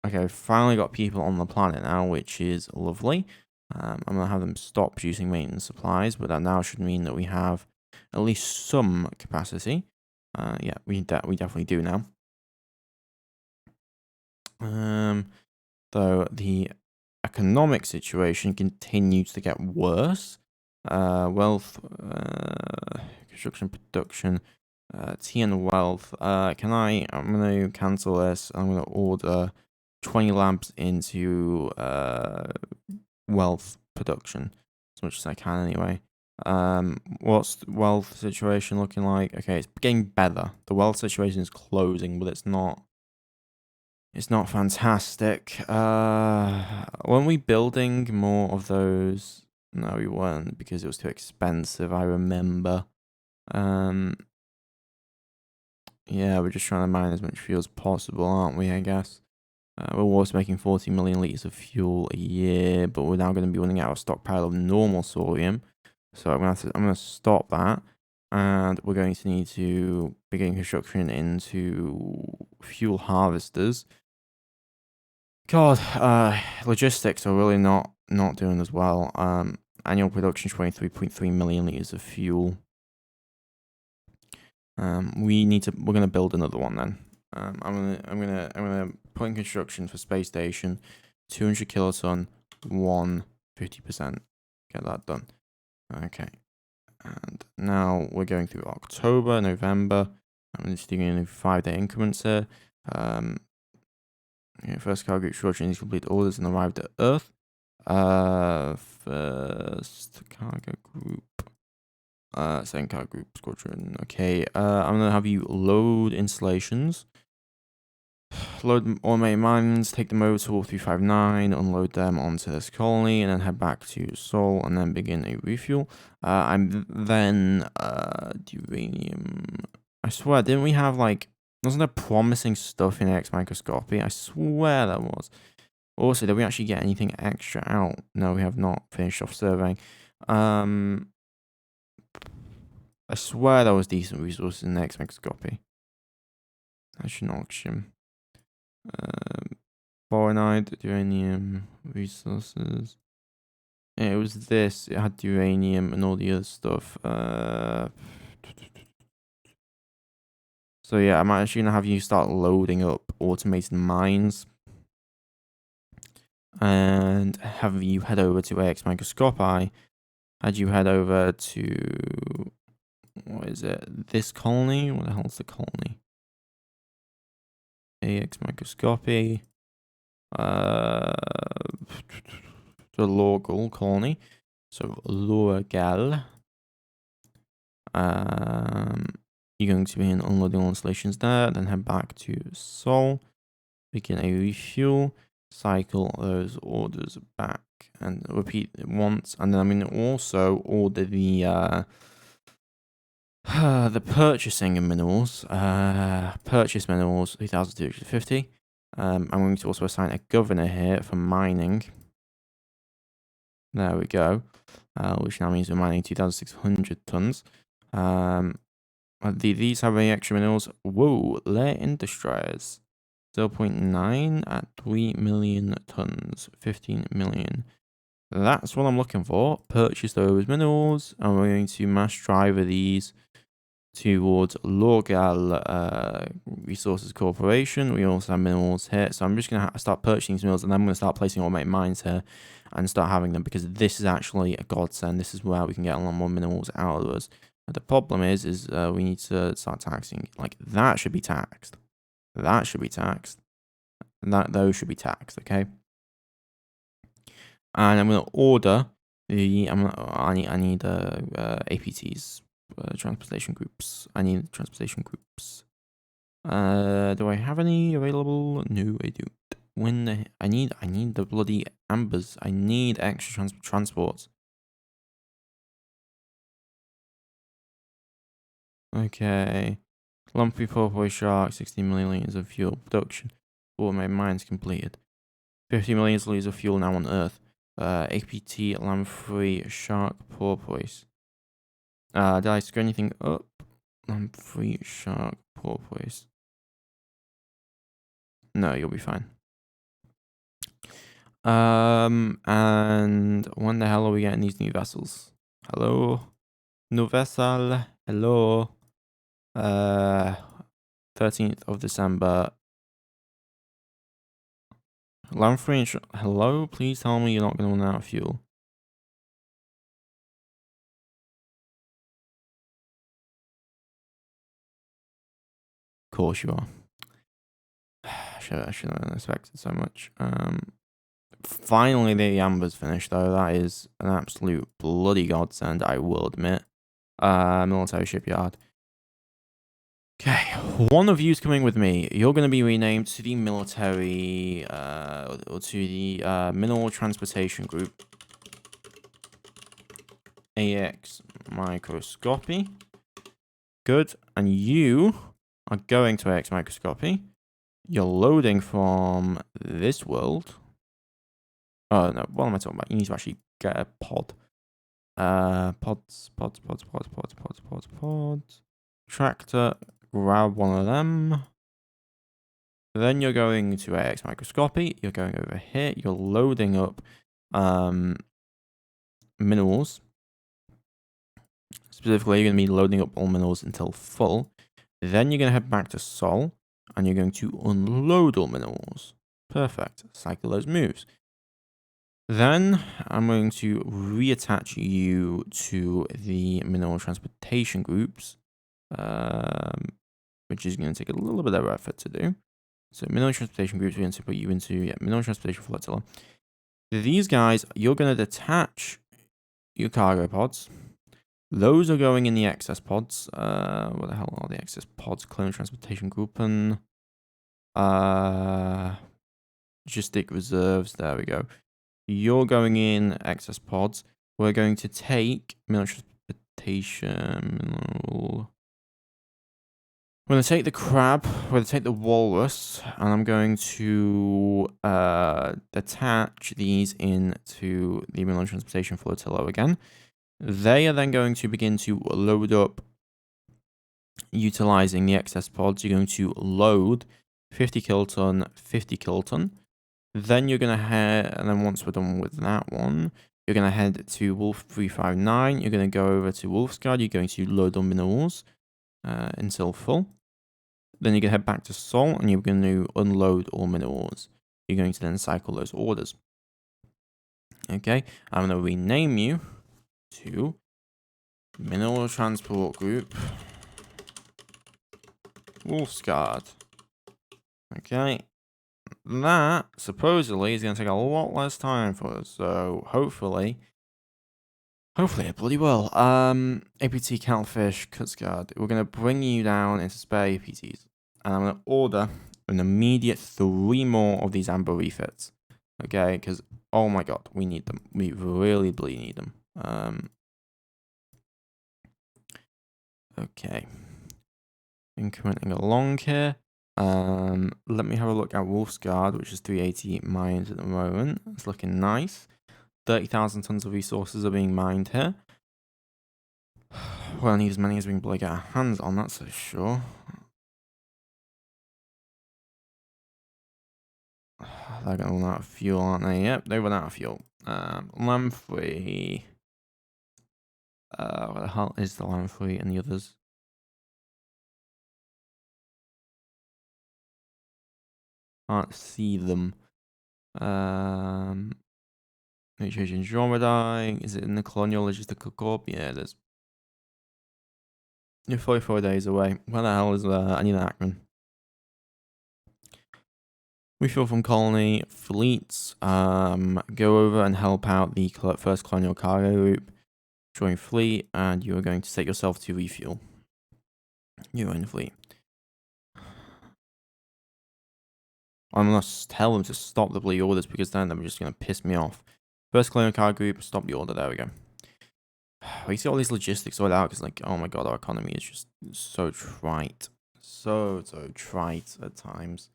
I've finally got people on the planet now, which is lovely. I'm going to have them stop producing maintenance supplies, but that now should mean that we have at least some capacity. Yeah, we definitely do now. Though the economic situation continues to get worse. Wealth, construction, production, T and wealth. I'm going to cancel this. I'm going to order 20 labs into wealth production, as much as I can anyway. What's the wealth situation looking like? Okay, it's getting better. The wealth situation is closing, but it's not fantastic. Weren't we building more of those? No, we weren't, because it was too expensive, I remember. Yeah, we're just trying to mine as much fuel as possible, aren't we, I guess? We're also making 40 million liters of fuel a year, but we're now going to be running out of stockpile of normal sodium. So I'm going to stop that. And we're going to need to begin construction into fuel harvesters. God, logistics are really not doing as well. Annual production 23.3 million liters of fuel. We're gonna build another one then. I'm gonna put in construction for space station, 200 kiloton, 50%. Get that done. Okay. And now we're going through October, November. I'm just doing 5-day increments here. First cargo group short needs complete orders and arrived at Earth. First cargo group. Second cargo group squadron. Okay. I'm gonna have you load installations. Load automated mines, take them over to 4359, unload them onto this colony, and then head back to Sol, and then begin a refuel. I'm then uranium. I swear, didn't we have like? Wasn't there promising stuff in X microscopy? I swear there was. Also, did we actually get anything extra out? No, we have not finished off surveying. I swear there was decent resources in X microscopy. I should not oxygen. Boronite, uranium, resources. Yeah, it was this. It had uranium and all the other stuff. So yeah, I'm actually gonna have you start loading up automated mines. And have you head over to AX Microscopy. Had you head over to, what is it? This colony? What the hell is the colony? AX Microscopy. the Lorgal colony. So Lorgal. You're going to be in unloading all installations there, then head back to Sol, begin a refuel, cycle those orders back, and repeat it once. And then I'm going to also order the purchasing of minerals. Purchase minerals 3,250. I'm going to also assign a governor here for mining. There we go. Which now means we're mining 2,600 tons. These have any extra minerals? Whoa, Lair Industries. 0.9 at 3 million tons. 15 million. That's what I'm looking for. Purchase those minerals. And we're going to mass driver these towards Lorgal Resources Corporation. We also have minerals here. So I'm just going to start purchasing these minerals. And then I'm going to start placing automated mines here. And start having them. Because this is actually a godsend. This is where we can get a lot more minerals out of us. But the problem is we need to start taxing. Like, that should be taxed. That should be taxed. Those should be taxed, okay? And I'm going to order the... I need APTs, transportation groups. I need transportation groups. Do I have any available? No, I don't. I need the bloody ambers. I need extra transports. Okay. Lumpy porpoise shark, 16 million liters of fuel production. Automated mines completed. 50 million liters of fuel now on Earth. APT lamprey shark porpoise. Did I screw anything up? Lamprey shark porpoise. No, you'll be fine. And when the hell are we getting these new vessels? Hello? New vessel. Hello? 13th of December. Lamprey, hello? Please tell me you're not going to run out of fuel. Of course you are. I should have expected so much. Finally, the amber's finished, though. That is an absolute bloody godsend, I will admit. Military shipyard. Okay, one of you's coming with me. You're going to be renamed to the military, or to the Mineral Transportation Group. AX Microscopy. Good. And you are going to AX Microscopy. You're loading from this world. Oh, no. What am I talking about? You need to actually get a pod. Pods. Tractor. Grab one of them. Then you're going to AX Microscopy. You're going over here. You're loading up minerals. Specifically, you're going to be loading up all minerals until full. Then you're going to head back to Sol. And you're going to unload all minerals. Perfect. Cycle those moves. Then I'm going to reattach you to the mineral transportation groups. Which is going to take a little bit of effort to do. So mineral transportation groups, we're going to put you into mineral transportation flotilla. These guys, you're going to detach your cargo pods. Those are going in the excess pods. What the hell are the excess pods? Colonial transportation group and logistic reserves. There we go. You're going in excess pods. We're going to take mineral transportation. We're going to take the crab, we're going to take the walrus, and I'm going to attach these into the mineral transportation flotilla again. They are then going to begin to load up utilizing the excess pods. You're going to load 50 kiloton, 50 kiloton. Then you're going to head, and then once we're done with that one, you're going to head to Wolf 359. You're going to go over to Wolfsguard. You're going to load on minerals until full. Then you're going to head back to Sol, and you're going to unload all minerals. You're going to then cycle those orders. Okay, I'm going to rename you to Mineral Transport Group Wolfsguard. Okay, that supposedly is going to take a lot less time for us. So hopefully it bloody will. APT Catfish Cutsguard. We're going to bring you down into spare APTs. And I'm going to order an immediate 3 more of these amber refits. Okay, because, oh my god, we need them. We really bloody need them. Okay. Incrementing along here. Let me have a look at Wolf's Guard, which is 380 mines at the moment. It's looking nice. 30,000 tons of resources are being mined here. Well, I need as many as we can bloody get our hands on, that's for sure. They're gonna run out of fuel, aren't they? Yep, they run out of fuel. Lamprey. Where the hell is the Lamprey and the others? Can't see them. Nutrition Andromeda. Is it in the Colonial Logistical Corp? Yeah, it is. You're 44 days away. Where the hell is I need an Ackman. We feel from Colony fleets. Go over and help out the first Colonial cargo group. Join fleet, and you are going to set yourself to refuel. You own the fleet. I'm gonna tell them to stop the bleed orders because then they're just gonna piss me off. First Colonial cargo group, stop the order. There we go. We see all these logistics sorted out because, like, oh my god, our economy is just so trite. So trite at times.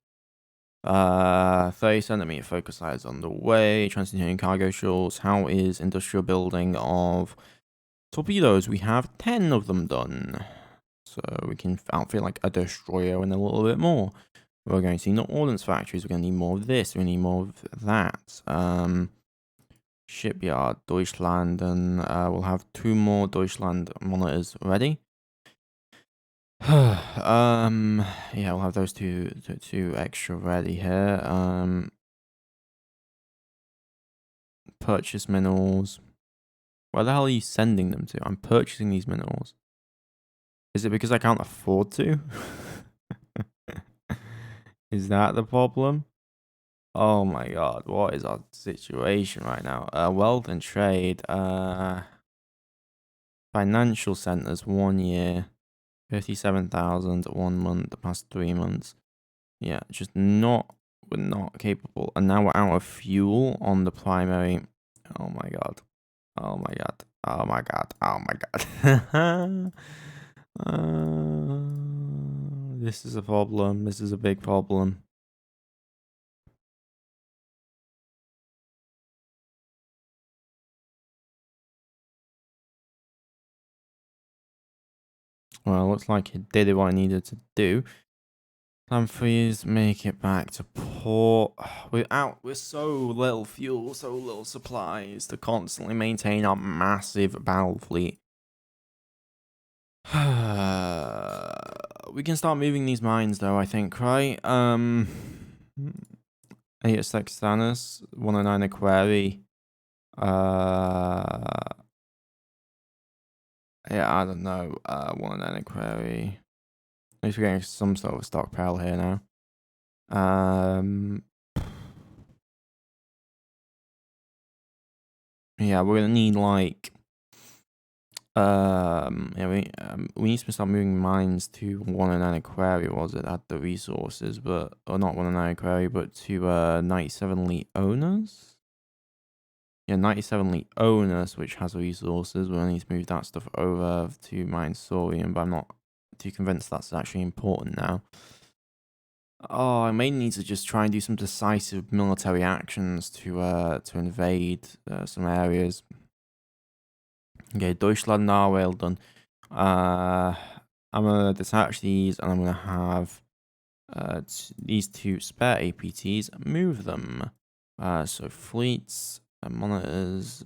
30 centimeter focus size on the way. Transiting cargo shuttles. How is industrial building of torpedoes? We have 10 of them done. So we can outfit like a destroyer and a little bit more. We're going to need ordnance factories. We're going to need more of this. We need more of that. Shipyard, Deutschland, and we'll have 2 more Deutschland monitors ready. Yeah, we'll have those two extra ready here. Purchase minerals. Where the hell are you sending them to? I'm purchasing these minerals. Is it because I can't afford to? Is that the problem? Oh my god, what is our situation right now? Wealth and trade. Financial centers, 1 year. 57,000 1 month, the past 3 months. Yeah, just we're not capable. And now we're out of fuel on the primary. Oh my god. Oh my god. Oh my god. Oh my god. This is a problem. This is a big problem. Well, looks like it did what I needed to do. Please make it back to port. We're so little fuel, so little supplies to constantly maintain our massive battle fleet. We can start moving these mines though, I think, right? 8 Sextanus, 109 Aquari. Yeah, I don't know. 109 Aquari. At least we're getting some sort of stockpile here now. Yeah, we're gonna need like yeah, we need to start moving mines to 109 Aquari, was it, at the resources, but or not 109 Aquari, but to 97 Leonas? Yeah, 97 Leonas, which has resources. We'll need to move that stuff over to mine Saurian, but I'm not too convinced that's actually important now. Oh, I may need to just try and do some decisive military actions to invade some areas. Okay, Deutschland now, well done. I'm gonna detach these, and I'm gonna have these 2 spare APTs. Move them. So fleets, monitors,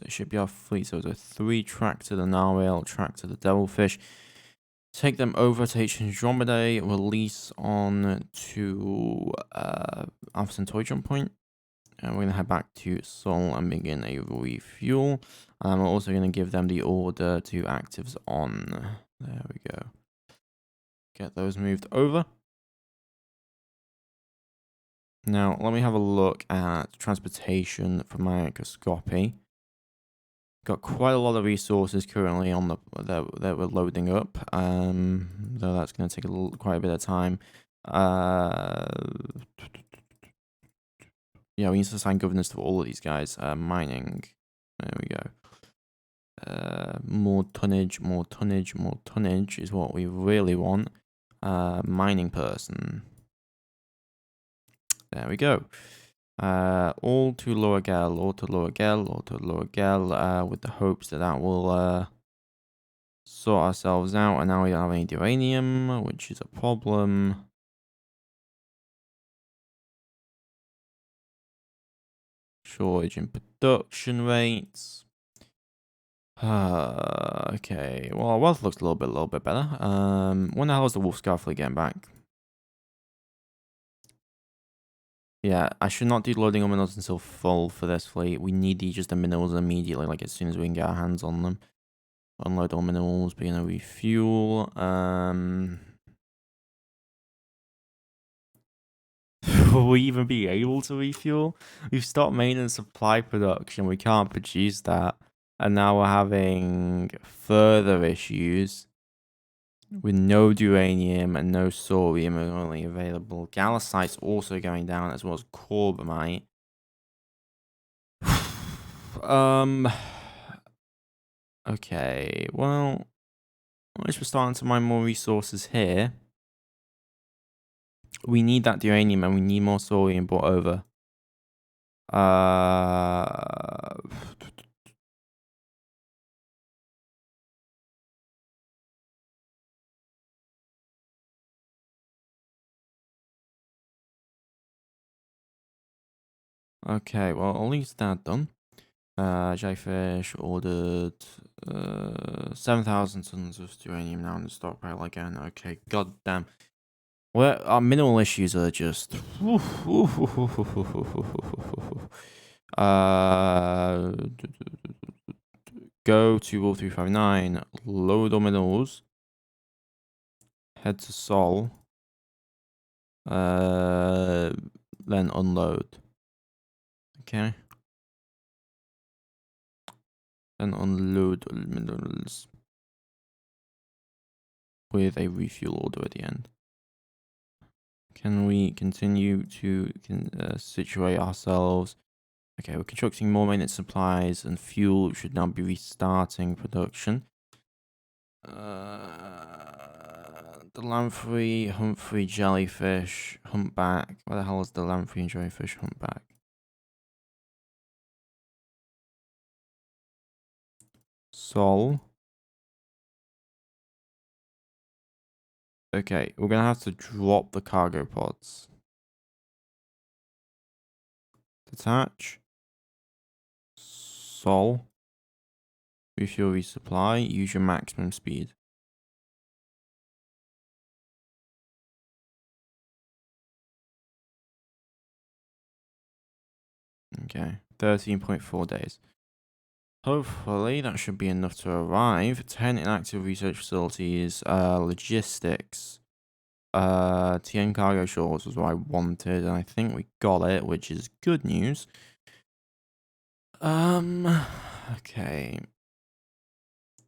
shipyard fleet. So there's a 3 track to the Naval, track to the Devilfish. Take them over to H Andromeda, release on to Alpha Centauri jump point. And we're going to head back to Sol and begin a refuel. We're also going to give them the order to actives on. There we go. Get those moved over. Now, let me have a look at transportation for microscopy. Got quite a lot of resources currently on the that we're loading up. Though that's going to take quite a bit of time. Yeah, we need to assign governors to all of these guys. Mining. There we go. More tonnage, more tonnage, more tonnage is what we really want. Mining person. There we go. All to lower gel, all to lower gel, all to lower gel, with the hopes that that will sort ourselves out. And now we don't have any uranium, which is a problem. Shortage in production rates. Okay. Well, our wealth looks a little bit better. When the hell is the Wolf Scar fleet getting back? Yeah, I should not do loading on minerals until full for this fleet. We need just the minerals immediately, like as soon as we can get our hands on them. Unload all minerals, begin to refuel. Will we even be able to refuel? We've stopped maintenance supply production. We can't produce that. And now we're having further issues with no uranium and no thorium only available. Gallacite's also going down as well as corbamite. Okay, well, at least we're starting to mine more resources here. We need that uranium and we need more thorium brought over. Okay, well, at least that done. Jellyfish ordered 7,000 tons of uranium now in the stockpile again. Okay, goddamn. Well, our mineral issues are just. Go to Wolf 359, load all minerals, head to Sol, then unload. Okay. And unload all minerals with a refuel order at the end. Can we continue to situate ourselves? Okay, we're constructing more maintenance supplies and fuel should now be restarting production. The lamprey, Humphrey, jellyfish, humpback. Where the hell is the lamprey and jellyfish humpback? Sol. Okay, we're gonna have to drop the cargo pods. Detach. Sol. Refuel, resupply. Use your maximum speed. Okay, 13.4 days. Hopefully that should be enough to arrive. 10 inactive research facilities, logistics. TN cargo shores was what I wanted, and I think we got it, which is good news. Okay.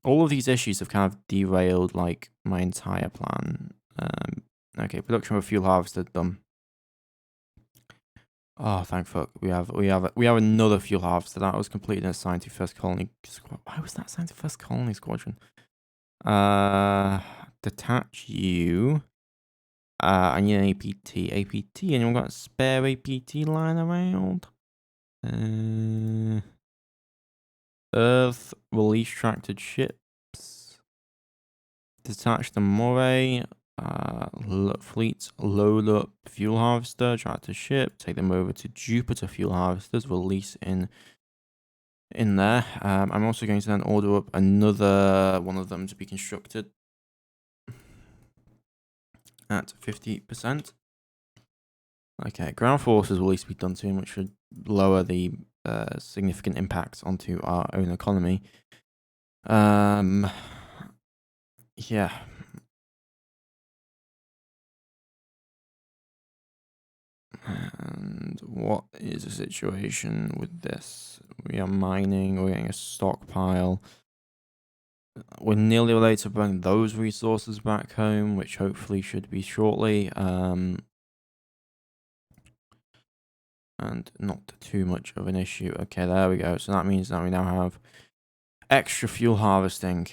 All of these issues have kind of derailed like my entire plan. Okay, production of a fuel harvester done. Oh, thank fuck. We have another fuel harvester that was completed in assigned to first colony squad. Why was that assigned to first colony squadron? Detach you. I need an APT. APT. Anyone got a spare APT lying around? Earth release tracted ships. Detach the Moray. Fleets load up fuel harvester, tractor ship, take them over to Jupiter fuel harvesters, release in there. I'm also going to then order up another one of them to be constructed at 50%. Okay, ground forces will at least be done soon, which should lower the significant impacts onto our own economy. Yeah. And what is the situation with this? We are mining, we're getting a stockpile. We're nearly ready to bring those resources back home, which hopefully should be shortly. And not too much of an issue. Okay, there we go. So that means that we now have extra fuel harvesting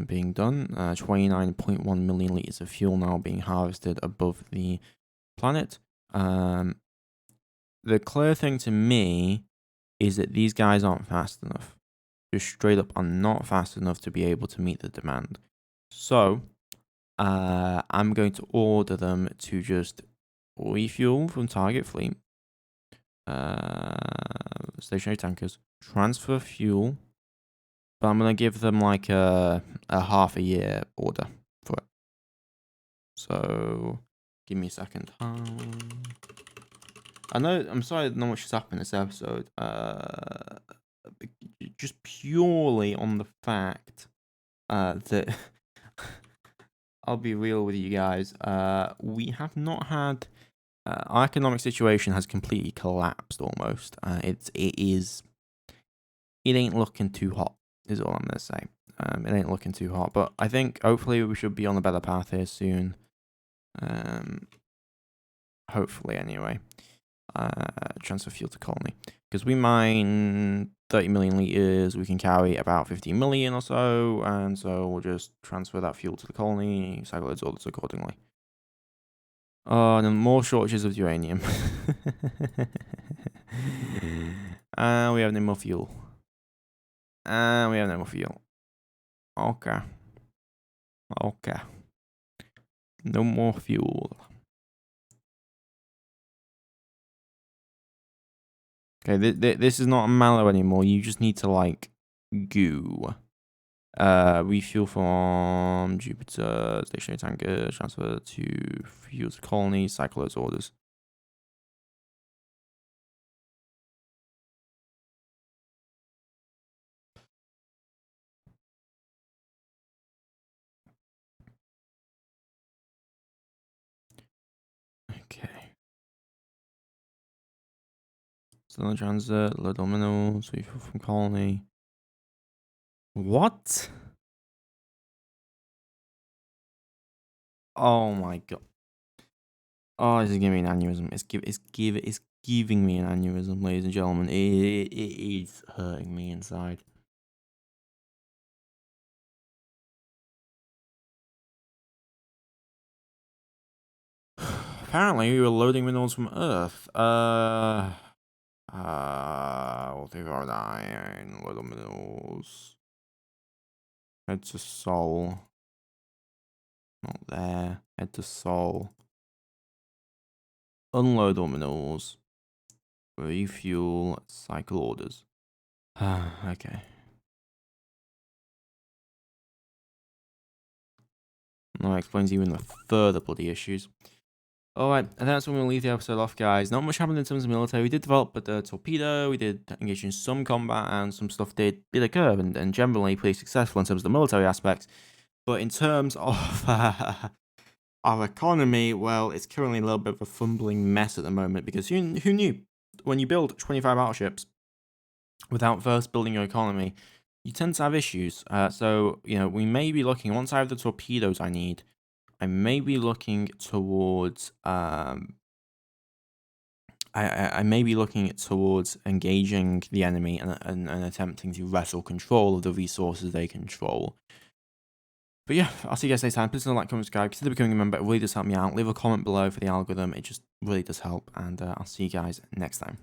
being done. 29.1 million liters of fuel now being harvested above the planet. The clear thing to me is that these guys aren't fast enough. Just straight up are not fast enough to be able to meet the demand. So I'm going to order them to just refuel from target fleet. Stationary tankers, transfer fuel, but I'm gonna give them like a half a year order for it. So give me a second. I know I'm sorry not much has happened this episode. Just purely on the fact that I'll be real with you guys. We have not had. Our economic situation has completely collapsed almost. It ain't looking too hot, is all I'm gonna say. It ain't looking too hot, but I think hopefully we should be on a better path here soon. Hopefully anyway. Transfer fuel to Colony, because we mine 30 million liters, we can carry about 15 million or so, and so we'll just transfer that fuel to the Colony, cycle its orders accordingly. Oh, and then more shortages of uranium. And we have no more fuel. And we have no more fuel. Okay. Okay. No more fuel. Okay, this is not a mallow anymore. You just need to, like, goo. Refuel from Jupiter, stationary tanker, transfer to fuel to Colony, cycle those orders. Okay. Still in transit, low dominoes, refuel from Colony. What? Oh my god. Oh, this is giving me an aneurysm. It's giving me an aneurysm, ladies and gentlemen. It is hurting me inside. Apparently, we were loading minerals from Earth. We'll take our 9, load of minerals. Head to Sol. Not there. Head to Sol. Unload all minerals. Refuel. Cycle orders. Okay. That explains even the further bloody issues. Alright, and that's when we'll leave the episode off, guys. Not much happened in terms of military. We did develop the torpedo, we did engage in some combat, and some stuff did occur, and generally pretty successful in terms of the military aspects. But in terms of our economy, well, it's currently a little bit of a fumbling mess at the moment, because who knew? When you build 25 battleships without first building your economy, you tend to have issues. So, we may be looking, once I have the torpedoes I need, I may be looking towards I may be looking towards engaging the enemy and attempting to wrestle control of the resources they control. But yeah, I'll see you guys next time. Please don't like, comment, subscribe, consider becoming a member. It really does help me out. Leave a comment below for the algorithm. It just really does help. And I'll see you guys next time.